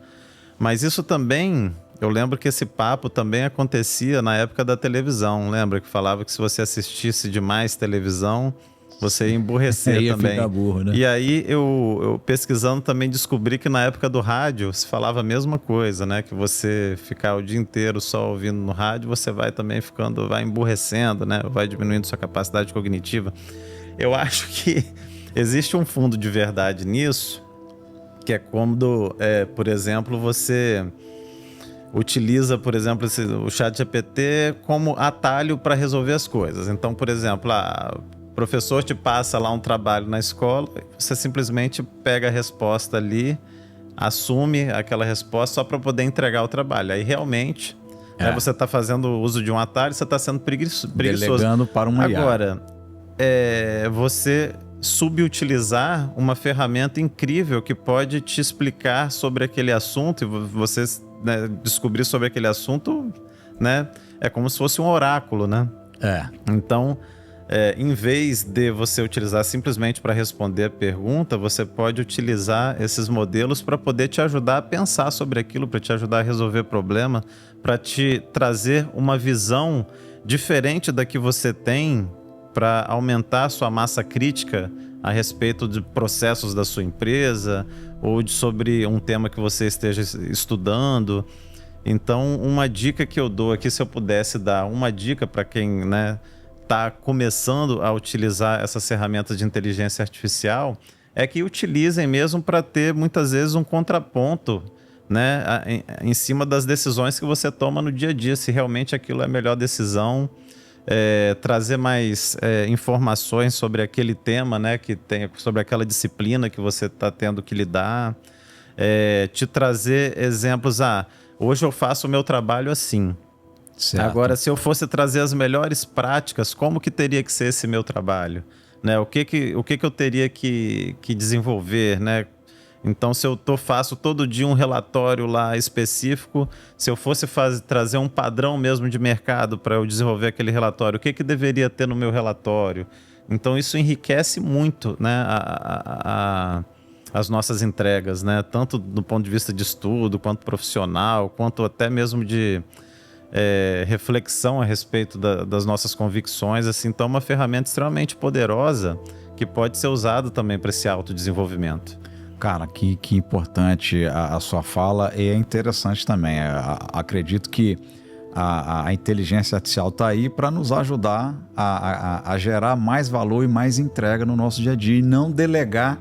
Mas isso também Eu lembro que esse papo também acontecia na época da televisão. Lembra que falava que se você assistisse demais televisão, você ia emburrecer ia também. ficar burro, né? E aí eu pesquisando também descobri que na época do rádio se falava a mesma coisa, né? Que você ficar o dia inteiro só ouvindo no rádio, você vai também vai emburrecendo, né? Vai diminuindo sua capacidade cognitiva. Eu acho que existe um fundo de verdade nisso, que é quando, por exemplo, você utiliza, por exemplo, o ChatGPT como atalho para resolver as coisas. Então, por exemplo, o professor te passa lá um trabalho na escola, você simplesmente pega a resposta ali, assume aquela resposta só para poder entregar o trabalho. Aí realmente você está fazendo uso de um atalho, você está sendo preguiçoso. Delegando para uma IA. Agora, você subutilizar uma ferramenta incrível que pode te explicar sobre aquele assunto e você, né, descobrir sobre aquele assunto, né, é como se fosse um oráculo, né? Então, em vez de você utilizar simplesmente para responder a pergunta, você pode utilizar esses modelos para poder te ajudar a pensar sobre aquilo, para te ajudar a resolver problema, para te trazer uma visão diferente da que você tem, para aumentar a sua massa crítica a respeito de processos da sua empresa ou sobre um tema que você esteja estudando. Então, uma dica que eu dou aqui, se eu pudesse dar uma dica para quem, né, está começando a utilizar essas ferramentas de inteligência artificial, é que utilizem mesmo para ter, muitas vezes, um contraponto, né, em cima das decisões que você toma no dia a dia, se realmente aquilo é a melhor decisão, trazer mais informações sobre aquele tema, né, que tem, sobre aquela disciplina que você está tendo que lidar, te trazer exemplos, hoje eu faço o meu trabalho assim. Certo. Agora, se eu fosse trazer as melhores práticas, como que teria que ser esse meu trabalho? Né? O que eu teria que desenvolver, né? Então, se eu faço todo dia um relatório lá específico, se eu fosse trazer um padrão mesmo de mercado para eu desenvolver aquele relatório, o que deveria ter no meu relatório? Então, isso enriquece muito, né, as nossas entregas, né? Tanto do ponto de vista de estudo, quanto profissional, quanto até mesmo de reflexão a respeito das nossas convicções. Assim, então, é uma ferramenta extremamente poderosa que pode ser usada também para esse autodesenvolvimento. Cara, que importante a sua fala, e é interessante também. Acredito que a inteligência artificial está aí para nos ajudar a gerar mais valor e mais entrega no nosso dia a dia e não delegar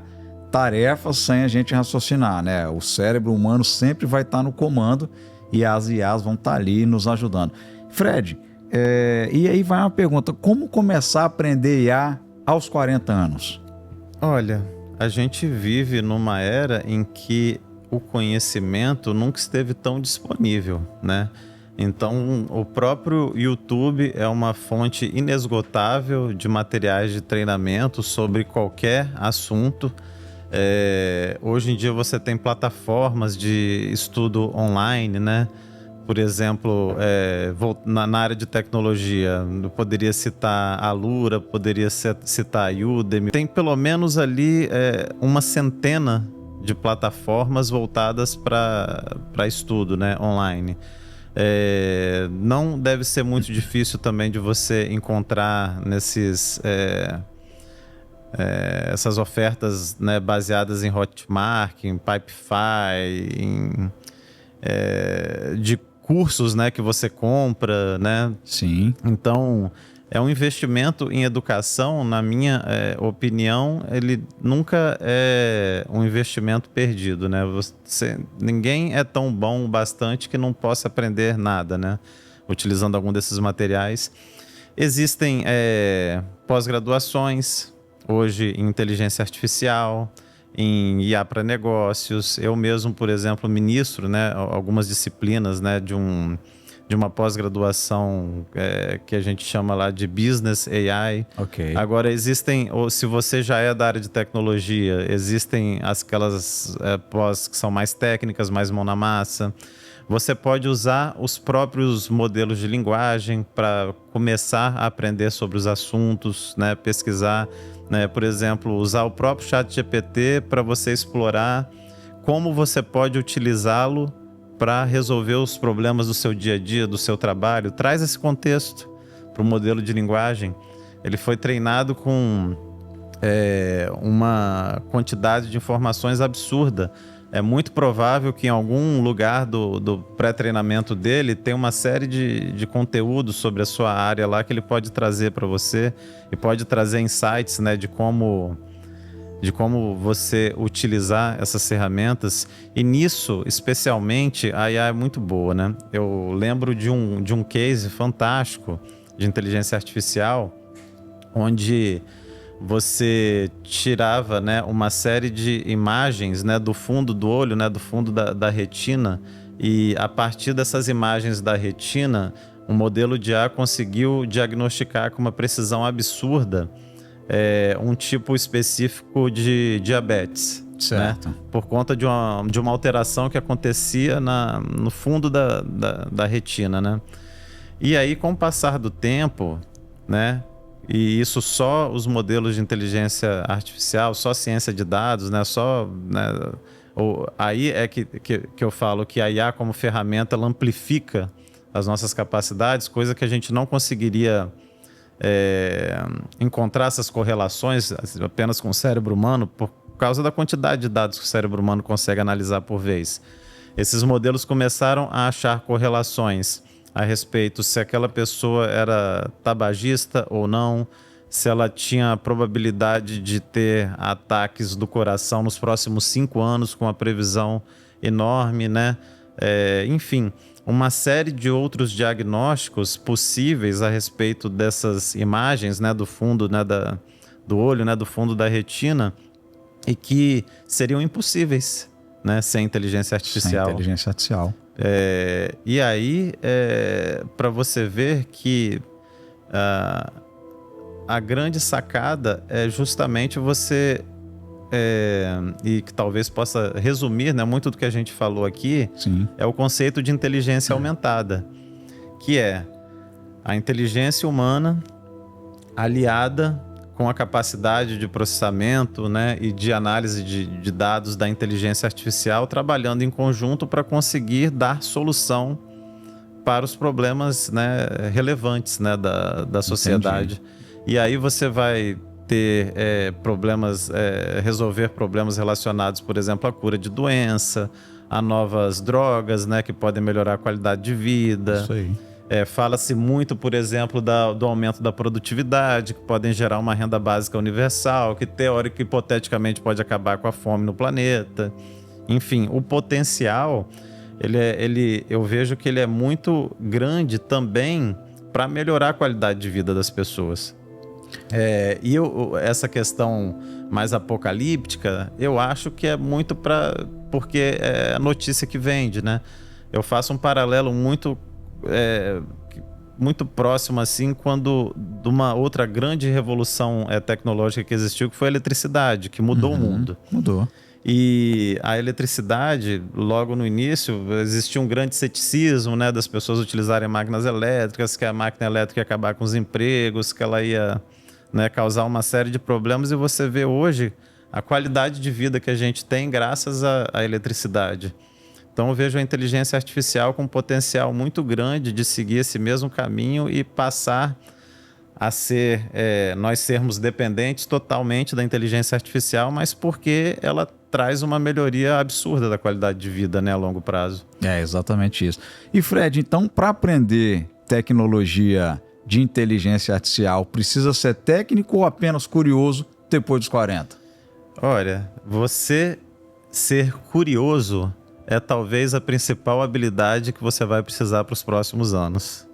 tarefas sem a gente raciocinar, né? O cérebro humano sempre vai estar no comando e as IAs vão estar ali nos ajudando. Fred, e aí vai uma pergunta: como começar a aprender IA aos 40 anos? Olha, a gente vive numa era em que o conhecimento nunca esteve tão disponível, né? Então, o próprio YouTube é uma fonte inesgotável de materiais de treinamento sobre qualquer assunto. Hoje em dia você tem plataformas de estudo online, né? Por exemplo, na área de tecnologia, eu poderia citar a Alura, poderia citar a Udemy. Tem pelo menos ali uma centena de plataformas voltadas para estudo, né, online. Não deve ser muito difícil também de você encontrar essas ofertas, né, baseadas em Hotmart, em Pipefy, de cursos, né, que você compra, né? Sim. Então, é um investimento em educação, na minha opinião, ele nunca é um investimento perdido, né? Ninguém é tão bom o bastante que não possa aprender nada, né? Utilizando algum desses materiais. Existem pós-graduações, hoje em inteligência artificial, em IA para negócios. Eu mesmo, por exemplo, ministro, né, algumas disciplinas, né, de uma pós-graduação que a gente chama lá de Business AI. Ok. Agora, ou se você já é da área de tecnologia, existem aquelas pós que são mais técnicas, mais mão na massa. Você pode usar os próprios modelos de linguagem para começar a aprender sobre os assuntos, né, pesquisar, né, por exemplo, usar o próprio ChatGPT para você explorar como você pode utilizá-lo para resolver os problemas do seu dia a dia, do seu trabalho. Traz esse contexto para o modelo de linguagem. Ele foi treinado com uma quantidade de informações absurda. É muito provável que em algum lugar do pré-treinamento dele tem uma série de conteúdos sobre a sua área lá que ele pode trazer para você e pode trazer insights, né, de como você utilizar essas ferramentas. E nisso, especialmente, a IA é muito boa, né? Eu lembro de um case fantástico de inteligência artificial onde você tirava, né, uma série de imagens, né, do fundo do olho, né, do fundo da retina, e a partir dessas imagens da retina, um modelo de IA conseguiu diagnosticar com uma precisão absurda um tipo específico de diabetes. Certo. Né? Por conta de uma alteração que acontecia no fundo da retina, né? E aí, com o passar do tempo, né? E isso só os modelos de inteligência artificial, só ciência de dados, né? Aí é que eu falo que a IA como ferramenta, ela amplifica as nossas capacidades, coisa que a gente não conseguiria encontrar essas correlações apenas com o cérebro humano por causa da quantidade de dados que o cérebro humano consegue analisar por vez. Esses modelos começaram a achar correlações a respeito se aquela pessoa era tabagista ou não, se ela tinha probabilidade de ter ataques do coração nos próximos 5 anos, com uma previsão enorme, né? Enfim, uma série de outros diagnósticos possíveis a respeito dessas imagens, né, do fundo, né, do olho, né, do fundo da retina, e que seriam impossíveis, né, sem inteligência artificial. Sem inteligência artificial. E aí, para você ver que a grande sacada é justamente você, e que talvez possa resumir, né, muito do que a gente falou aqui. Sim. É o conceito de inteligência aumentada, que é a inteligência humana aliada com a capacidade de processamento, né, e de análise de dados da inteligência artificial, trabalhando em conjunto para conseguir dar solução para os problemas, né, relevantes, né, da sociedade. Entendi. E aí você vai ter resolver problemas relacionados, por exemplo, à cura de doença, a novas drogas, né, que podem melhorar a qualidade de vida. Isso aí. Fala-se muito, por exemplo, do aumento da produtividade, que podem gerar uma renda básica universal, que teórico e hipoteticamente pode acabar com a fome no planeta. Enfim, o potencial, eu vejo que ele é muito grande também para melhorar a qualidade de vida das pessoas. Essa questão mais apocalíptica, eu acho que é muito porque é a notícia que vende, né? Eu faço um paralelo muito próximo, assim, de uma outra grande revolução tecnológica que existiu, que foi a eletricidade, que mudou o mundo. Mudou. E a eletricidade, logo no início, existia um grande ceticismo, né, das pessoas utilizarem máquinas elétricas, que a máquina elétrica ia acabar com os empregos, que ela ia, né, causar uma série de problemas. E você vê hoje a qualidade de vida que a gente tem graças à eletricidade. Então eu vejo a inteligência artificial com um potencial muito grande de seguir esse mesmo caminho e passar a nós sermos dependentes totalmente da inteligência artificial, mas porque ela traz uma melhoria absurda da qualidade de vida, né, a longo prazo. É exatamente isso. E Fred, então, para aprender tecnologia de inteligência artificial, precisa ser técnico ou apenas curioso depois dos 40? Olha, você ser curioso é talvez a principal habilidade que você vai precisar para os próximos anos.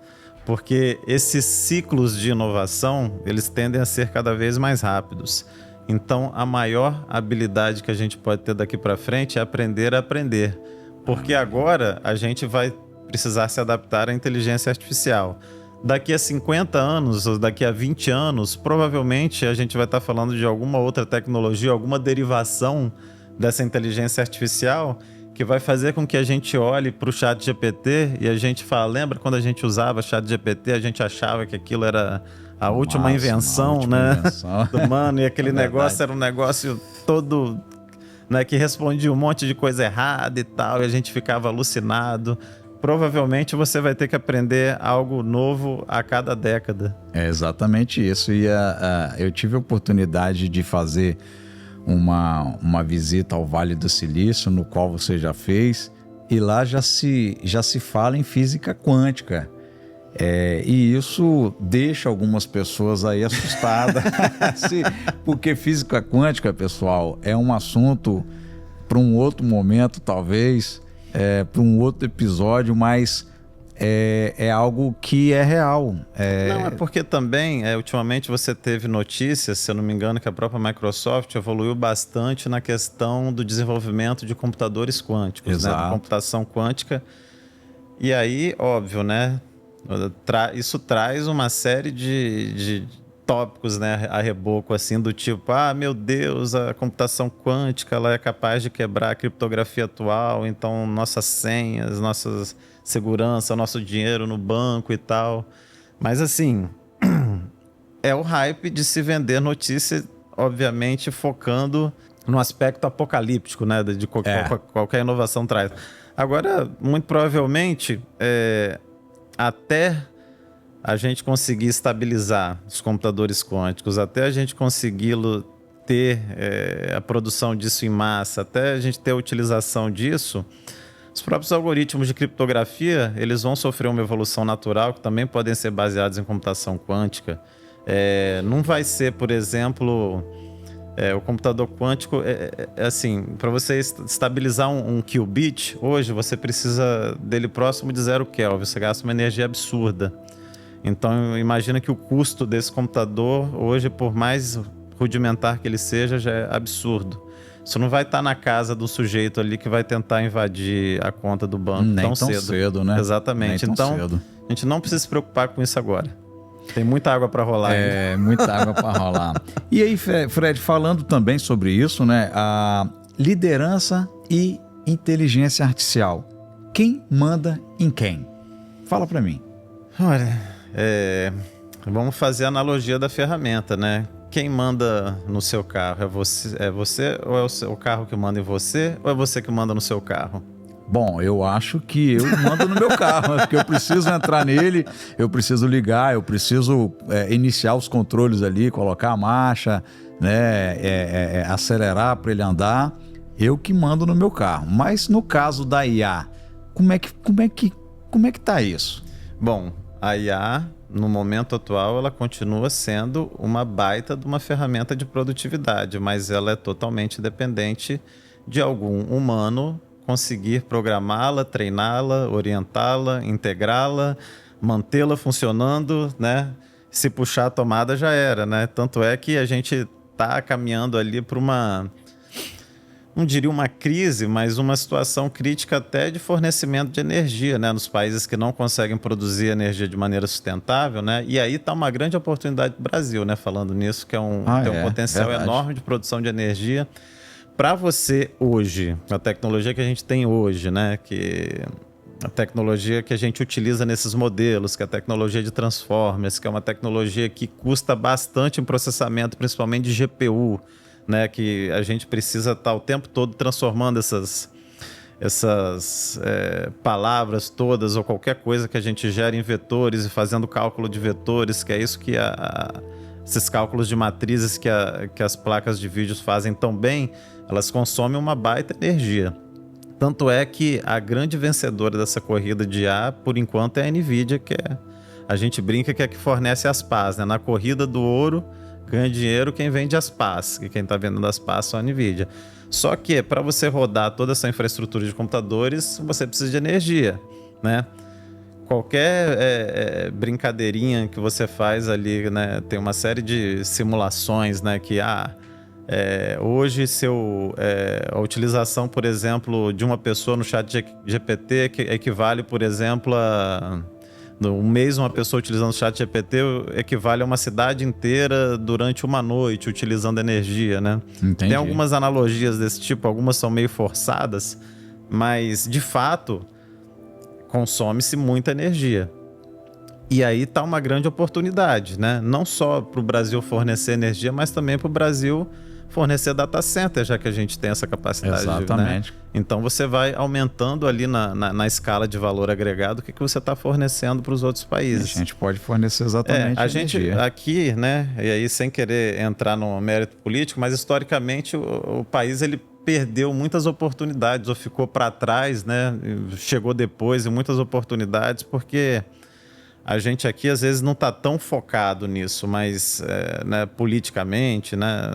Porque esses ciclos de inovação, eles tendem a ser cada vez mais rápidos. Então, a maior habilidade que a gente pode ter daqui para frente é aprender a aprender. Porque agora a gente vai precisar se adaptar à inteligência artificial. Daqui a 50 anos, ou daqui a 20 anos, provavelmente a gente vai estar falando de alguma outra tecnologia, alguma derivação dessa inteligência artificial que vai fazer com que a gente olhe para o ChatGPT e a gente fala, lembra quando a gente usava ChatGPT, a gente achava que aquilo era a última invenção, né, do humano, e aquele negócio era um negócio todo, né, que respondia um monte de coisa errada e tal, e a gente ficava alucinado. Provavelmente você vai ter que aprender algo novo a cada década. É exatamente isso. E eu tive a oportunidade de fazer uma visita ao Vale do Silício, no qual você já fez, e lá já se fala em física quântica. E isso deixa algumas pessoas aí assustadas, porque física quântica, pessoal, é um assunto para um outro momento, talvez, para um outro episódio, mas é algo que é real. Não, é porque também, ultimamente você teve notícias, se eu não me engano, que a própria Microsoft evoluiu bastante na questão do desenvolvimento de computadores quânticos, né, de computação quântica. E aí, óbvio, né? Isso traz uma série de tópicos, né, a reboco, assim, do tipo, meu Deus, a computação quântica ela é capaz de quebrar a criptografia atual, então nossas senhas, nossa segurança, nosso dinheiro no banco e tal. Mas assim, é o hype de se vender notícia, obviamente focando no aspecto apocalíptico, né, de qualquer inovação traz. Agora, muito provavelmente, até a gente conseguir estabilizar os computadores quânticos, até a gente conseguir ter a produção disso em massa, até a gente ter a utilização disso, os próprios algoritmos de criptografia, eles vão sofrer uma evolução natural que também podem ser baseados em computação quântica. Não vai ser, por exemplo, o computador quântico, assim, para você estabilizar um qubit, hoje você precisa dele próximo de 0 Kelvin, você gasta uma energia absurda. Então, imagina que o custo desse computador, hoje, por mais rudimentar que ele seja, já é absurdo. Isso não vai estar na casa do sujeito ali que vai tentar invadir a conta do banco Nem tão cedo, né? Exatamente. Então, a gente não precisa se preocupar com isso agora. Tem muita água para rolar. Muita água para rolar. E aí, Fred, falando também sobre isso, né? A liderança e inteligência artificial. Quem manda em quem? Fala para mim. Olha, vamos fazer a analogia da ferramenta, né? Quem manda no seu carro? É você ou é o carro que manda em você? Ou é você que manda no seu carro? Bom, eu acho que eu mando no meu carro, porque eu preciso entrar nele, eu preciso ligar, eu preciso iniciar os controles ali, colocar a marcha, né, acelerar para ele andar. Eu que mando no meu carro. Mas no caso da IA, como é que tá isso? Bom, a IA, no momento atual, ela continua sendo uma baita de uma ferramenta de produtividade, mas ela é totalmente dependente de algum humano conseguir programá-la, treiná-la, orientá-la, integrá-la, mantê-la funcionando, né? Se puxar a tomada já era, né? Tanto é que a gente está caminhando ali para não diria uma crise, mas uma situação crítica até de fornecimento de energia, né? Nos países que não conseguem produzir energia de maneira sustentável, né? E aí está uma grande oportunidade do Brasil, né? Falando nisso, que tem um potencial enorme de produção de energia. Para você hoje, a tecnologia que a gente tem hoje, né? A tecnologia que a gente utiliza nesses modelos, que é a tecnologia de Transformers, que é uma tecnologia que custa bastante em processamento, principalmente de GPU, né? Que a gente precisa estar o tempo todo transformando essas palavras todas ou qualquer coisa que a gente gera em vetores e fazendo cálculo de vetores, que é isso que esses cálculos de matrizes que as placas de vídeos fazem tão bem, elas consomem uma baita energia. Tanto é que a grande vencedora dessa corrida de IA, por enquanto, é a NVIDIA, a gente brinca que é que fornece as pás, né? Na corrida do ouro, ganha dinheiro quem vende as pás, e quem está vendendo as pás são a NVIDIA. Só que para você rodar toda essa infraestrutura de computadores, você precisa de energia, né? Qualquer brincadeirinha que você faz ali, né? Tem uma série de simulações, né? Que hoje a utilização, por exemplo, de uma pessoa no chat GPT equivale, por exemplo, um mês uma pessoa utilizando o chat GPT equivale a uma cidade inteira durante uma noite utilizando energia, né? Entendi. Tem algumas analogias desse tipo, algumas são meio forçadas, mas de fato consome-se muita energia. E aí está uma grande oportunidade, né? Não só para o Brasil fornecer energia, mas também para o Brasil fornecer data center, já que a gente tem essa capacidade. Exatamente. Né? Então você vai aumentando ali na escala de valor agregado o que você está fornecendo para os outros países. A gente pode fornecer exatamente a gente aqui, né? E aí sem querer entrar no mérito político, mas historicamente o país ele perdeu muitas oportunidades ou ficou para trás, né? Chegou depois em muitas oportunidades porque a gente aqui às vezes não está tão focado nisso, mas né, politicamente, né?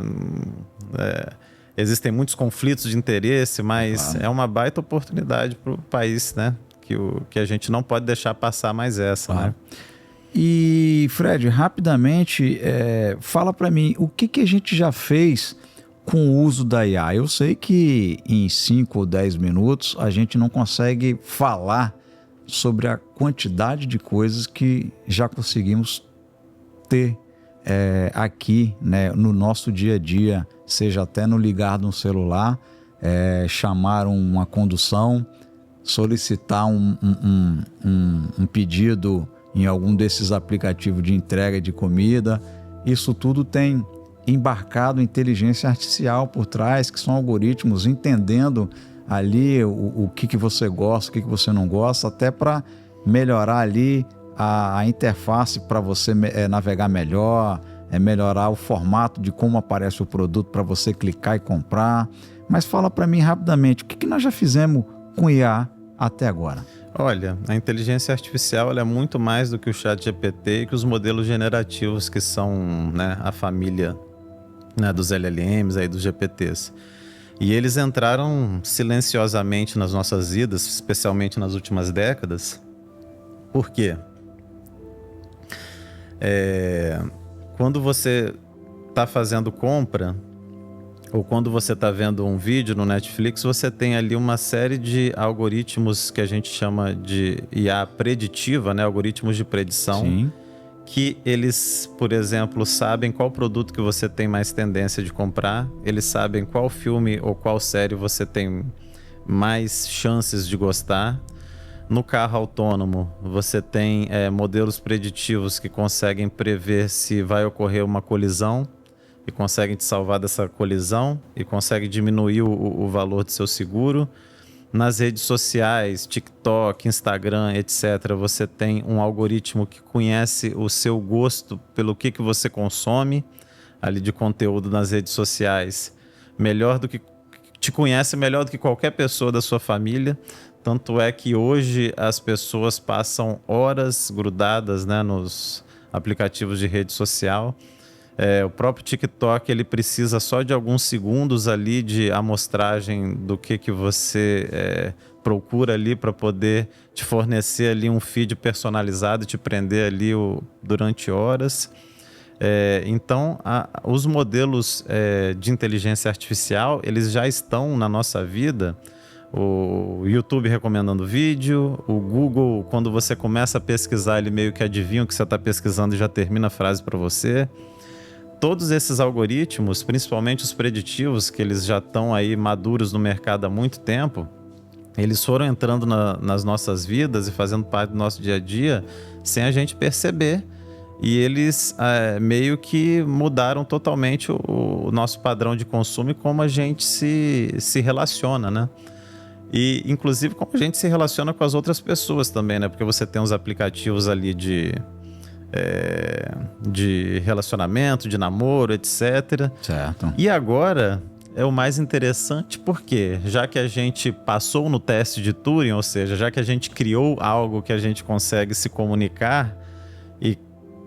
Existem muitos conflitos de interesse, mas é uma baita oportunidade para o país, né? Que a gente não pode deixar passar mais essa, né? E, Fred, rapidamente, fala para mim, o que a gente já fez com o uso da IA? Eu sei que em 5 ou 10 minutos a gente não consegue falar sobre a quantidade de coisas que já conseguimos ter aqui, né, no nosso dia a dia, seja até no ligar de um celular, chamar uma condução, solicitar um pedido em algum desses aplicativos de entrega de comida. Isso tudo tem embarcado inteligência artificial por trás, que são algoritmos entendendo ali o que você gosta, o que você não gosta, até para melhorar ali a interface para você navegar melhor, melhorar o formato de como aparece o produto para você clicar e comprar. Mas fala para mim rapidamente, o que nós já fizemos com IA até agora? Olha, a inteligência artificial ela é muito mais do que o ChatGPT e que os modelos generativos que são, né, a família, né, dos LLMs, aí, dos GPTs. E eles entraram silenciosamente nas nossas vidas, especialmente nas últimas décadas. Por quê? Quando você está fazendo compra, ou quando você está vendo um vídeo no Netflix, você tem ali uma série de algoritmos que a gente chama de IA preditiva, né? Algoritmos de predição. Sim. Que eles, por exemplo, sabem qual produto que você tem mais tendência de comprar, eles sabem qual filme ou qual série você tem mais chances de gostar. No carro autônomo, você tem modelos preditivos que conseguem prever se vai ocorrer uma colisão e conseguem te salvar dessa colisão e conseguem diminuir o valor do seu seguro. Nas redes sociais, TikTok, Instagram, etc., você tem um algoritmo que conhece o seu gosto pelo que você consome ali de conteúdo nas redes sociais, te conhece melhor do que qualquer pessoa da sua família. Tanto é que hoje as pessoas passam horas grudadas, né, nos aplicativos de rede social. O próprio TikTok ele precisa só de alguns segundos ali de amostragem do que você procura ali para poder te fornecer ali um feed personalizado e te prender ali durante horas. Então, os modelos de inteligência artificial eles já estão na nossa vida. O YouTube recomendando vídeo, o Google, quando você começa a pesquisar, ele meio que adivinha o que você está pesquisando e já termina a frase para você. Todos esses algoritmos, principalmente os preditivos, que eles já estão aí maduros no mercado há muito tempo, eles foram entrando nas nossas vidas e fazendo parte do nosso dia a dia sem a gente perceber. E eles meio que mudaram totalmente o nosso padrão de consumo e como a gente se relaciona, né? E, inclusive, como a gente se relaciona com as outras pessoas também, né? Porque você tem os aplicativos ali de relacionamento, de namoro, etc. Certo. E agora é o mais interessante porque, já que a gente passou no teste de Turing, ou seja, já que a gente criou algo que a gente consegue se comunicar e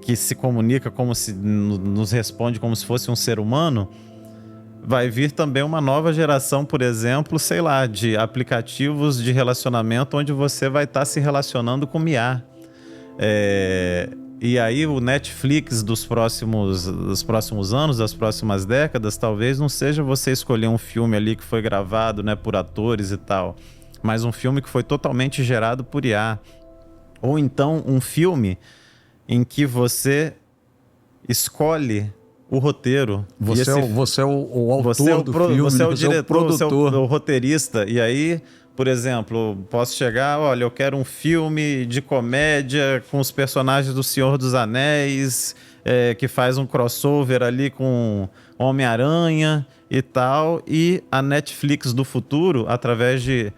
que se comunica como se nos responde como se fosse um ser humano, vai vir também uma nova geração, por exemplo, sei lá, de aplicativos de relacionamento onde você vai estar se relacionando com IA. E aí o Netflix dos próximos anos, das próximas décadas, talvez não seja você escolher um filme ali que foi gravado, né, por atores e tal, mas um filme que foi totalmente gerado por IA. Ou então um filme em que você escolhe o roteiro. Você é o autor do filme, você é o diretor, você é o produtor. você é o roteirista, e aí Por exemplo, posso chegar, olha, eu quero um filme de comédia com os personagens do Senhor dos Anéis, que faz um crossover ali com Homem-Aranha e tal, e a Netflix do futuro, através de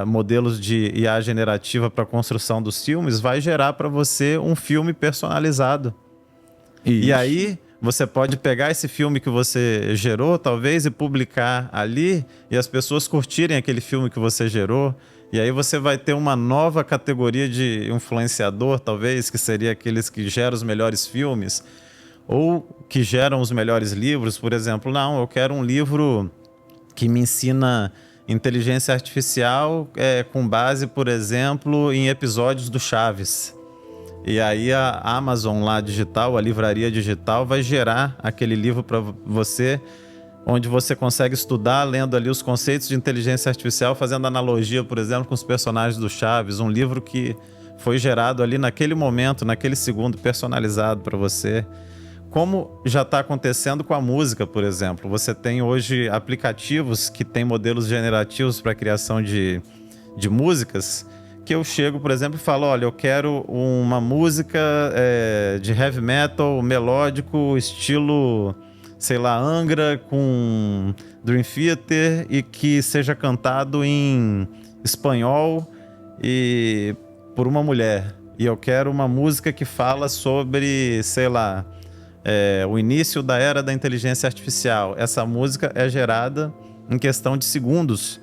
modelos de IA generativa para construção dos filmes, vai gerar para você um filme personalizado. Isso. E aí você pode pegar esse filme que você gerou, talvez, e publicar ali, e as pessoas curtirem aquele filme que você gerou. E aí você vai ter uma nova categoria de influenciador, talvez, que seria aqueles que geram os melhores filmes, ou que geram os melhores livros. Por exemplo, não, eu quero um livro que me ensina inteligência artificial com base, por exemplo, em episódios do Chaves. E aí a Amazon lá digital, a livraria digital, vai gerar aquele livro para você, onde você consegue estudar, lendo ali os conceitos de inteligência artificial, fazendo analogia, por exemplo, com os personagens do Chaves. Um livro que foi gerado ali naquele momento, naquele segundo, personalizado para você. Como já está acontecendo com a música, por exemplo. Você tem hoje aplicativos que têm modelos generativos para a criação de músicas, que eu chego, por exemplo, e falo, olha, eu quero uma música de heavy metal, melódico, estilo, sei lá, Angra, com Dream Theater, e que seja cantado em espanhol e por uma mulher. E eu quero uma música que fala sobre, sei lá, o início da era da inteligência artificial. Essa música é gerada em questão de segundos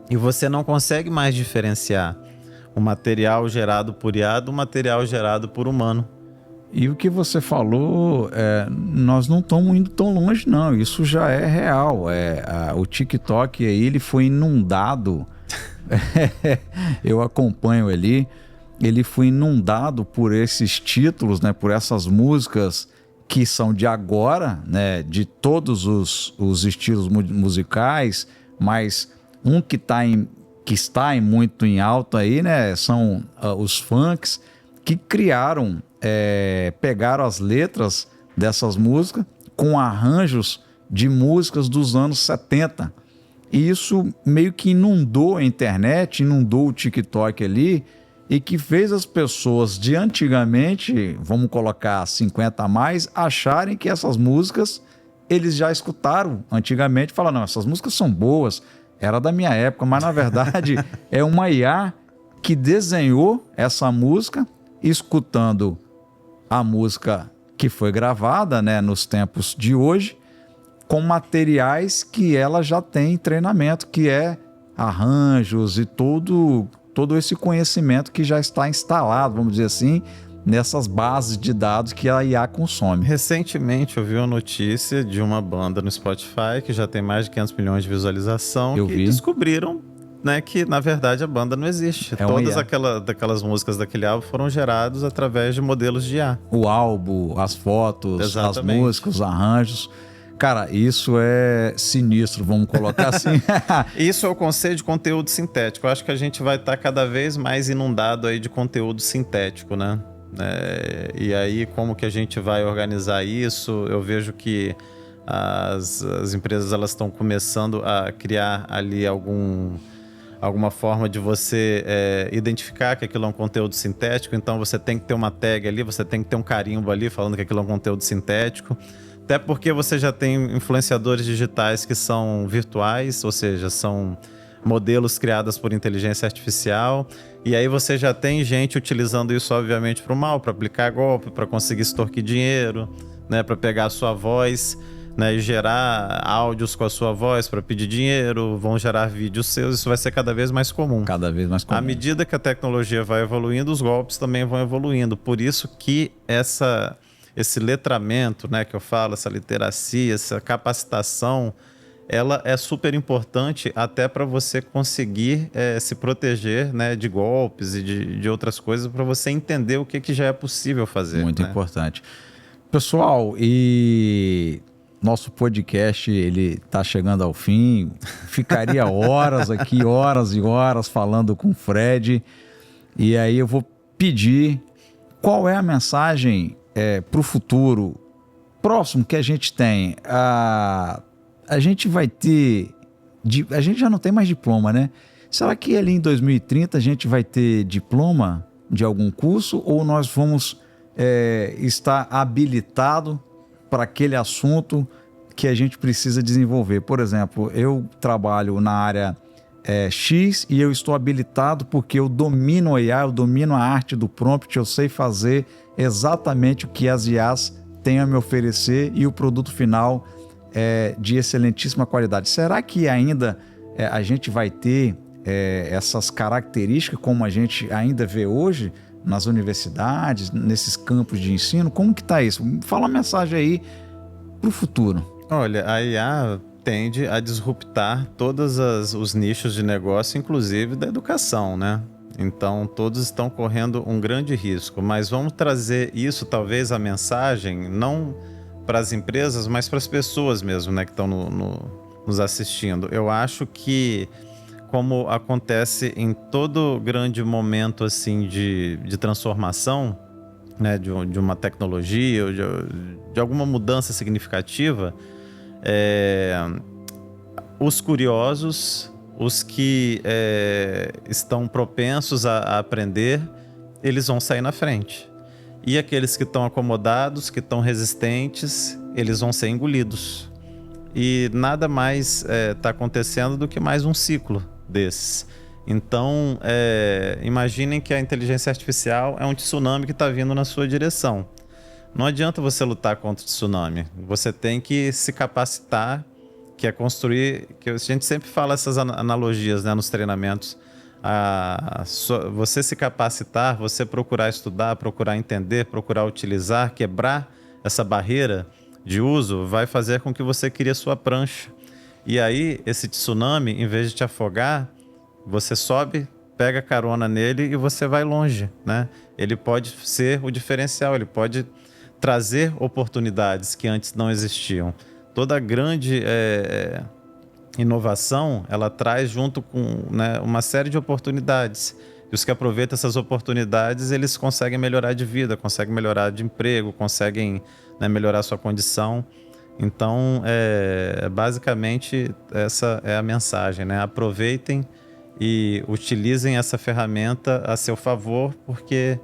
e você não consegue mais diferenciar o material gerado por IA do material gerado por humano. E o que você falou, nós não estamos indo tão longe, não. Isso já é real. O TikTok aí, ele foi inundado. Eu acompanho ali. Ele foi inundado por esses títulos, né? Por essas músicas que são de agora, né? De todos os estilos musicais, mas um que está muito em alta aí, né? São os funks que criaram, pegaram as letras dessas músicas com arranjos de músicas dos anos 70. E isso meio que inundou a internet, inundou o TikTok ali, e que fez as pessoas de antigamente, vamos colocar 50 a mais, acharem que essas músicas eles já escutaram antigamente, falaram, não, essas músicas são boas, era da minha época, mas na verdade é uma IA que desenhou essa música, escutando a música que foi gravada, né, nos tempos de hoje, com materiais que ela já tem em treinamento, que é arranjos e todo esse conhecimento que já está instalado, vamos dizer assim, nessas bases de dados que a IA consome. Recentemente eu vi uma notícia de uma banda no Spotify que já tem mais de 500 milhões de visualização, descobriram, né, que na verdade a banda não existe. Todas aquelas músicas daquele álbum foram geradas através de modelos de IA. O álbum, as fotos, Exatamente. As músicas, os arranjos. Cara, isso é sinistro, vamos colocar assim. Isso é o conceito de conteúdo sintético. Eu acho que a gente vai estar cada vez mais inundado aí de conteúdo sintético, né? E aí, como que a gente vai organizar isso? Eu vejo que as empresas elas estão começando a criar ali alguma forma de você identificar que aquilo é um conteúdo sintético. Então, você tem que ter uma tag ali, você tem que ter um carimbo ali falando que aquilo é um conteúdo sintético. Até porque você já tem influenciadores digitais que são virtuais, ou seja, são modelos criados por inteligência artificial. E aí você já tem gente utilizando isso, obviamente, para o mal, para aplicar golpe, para conseguir extorquir dinheiro, né, para pegar a sua voz, né, e gerar áudios com a sua voz para pedir dinheiro, vão gerar vídeos seus. Isso vai ser cada vez mais comum. Cada vez mais comum. À medida que a tecnologia vai evoluindo, os golpes também vão evoluindo. Por isso que esse letramento, né, que eu falo, essa literacia, essa capacitação, ela é super importante até para você conseguir se proteger, né, de golpes e de outras coisas, para você entender o que já é possível fazer. Muito importante. Pessoal, e nosso podcast, ele está chegando ao fim. Ficaria horas aqui, horas e horas falando com o Fred. E aí eu vou pedir qual é a mensagem para o futuro próximo que a gente tem. A gente vai ter... A gente já não tem mais diploma, né? Será que ali em 2030 a gente vai ter diploma de algum curso ou nós vamos estar habilitado para aquele assunto que a gente precisa desenvolver? Por exemplo, eu trabalho na área X e eu estou habilitado porque eu domino o AI, eu domino a arte do prompt, eu sei fazer exatamente o que as IAs têm a me oferecer e o produto final é de excelentíssima qualidade. Será que ainda a gente vai ter essas características como a gente ainda vê hoje nas universidades, nesses campos de ensino? Como que está isso? Fala uma mensagem aí para o futuro. Olha, a IA tende a disruptar todos os nichos de negócio, inclusive da educação, né? Então, todos estão correndo um grande risco, mas vamos trazer isso, talvez, a mensagem, não para as empresas, mas para as pessoas mesmo, né, que estão nos assistindo. Eu acho que, como acontece em todo grande momento assim de transformação, né, de uma tecnologia ou de alguma mudança significativa, os curiosos, os que estão propensos a aprender, eles vão sair na frente. E aqueles que estão acomodados, que estão resistentes, eles vão ser engolidos. E nada mais está acontecendo do que mais um ciclo desses. Então, imaginem que a inteligência artificial é um tsunami que está vindo na sua direção. Não adianta você lutar contra o tsunami. Você tem que se capacitar, que é construir... que a gente sempre fala essas analogias, né, nos treinamentos. Você se capacitar, você procurar estudar, procurar entender, procurar utilizar, quebrar essa barreira de uso, vai fazer com que você crie a sua prancha. E aí, esse tsunami, em vez de te afogar, você sobe, pega carona nele e você vai longe, né? Ele pode ser o diferencial, ele pode trazer oportunidades que antes não existiam. Toda grande inovação, ela traz junto com, né, uma série de oportunidades. E os que aproveitam essas oportunidades, eles conseguem melhorar de vida, conseguem melhorar de emprego, conseguem, né, melhorar sua condição. Então, basicamente, essa é a mensagem, né? Aproveitem e utilizem essa ferramenta a seu favor, porque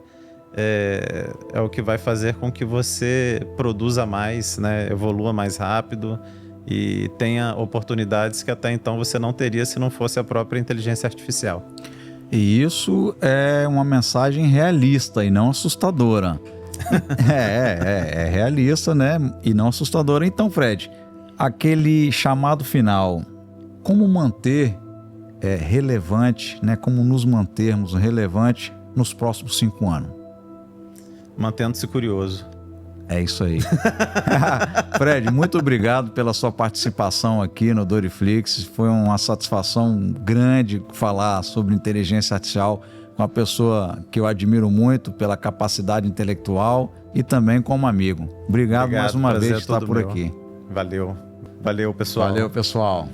é o que vai fazer com que você produza mais, né? Evolua mais rápido e tenha oportunidades que até então você não teria se não fosse a própria inteligência artificial. E isso é uma mensagem realista e não assustadora. É realista, né? E não assustadora. Então, Fred, aquele chamado final, como manter relevante, né? Como nos mantermos relevante nos próximos 5 anos? Mantendo-se curioso. É isso aí. Fred, muito obrigado pela sua participação aqui no Doriflix. Foi uma satisfação grande falar sobre inteligência artificial com uma pessoa que eu admiro muito pela capacidade intelectual e também como amigo. Obrigado mais uma vez por estar por aqui. Valeu. Valeu, pessoal. Valeu, pessoal.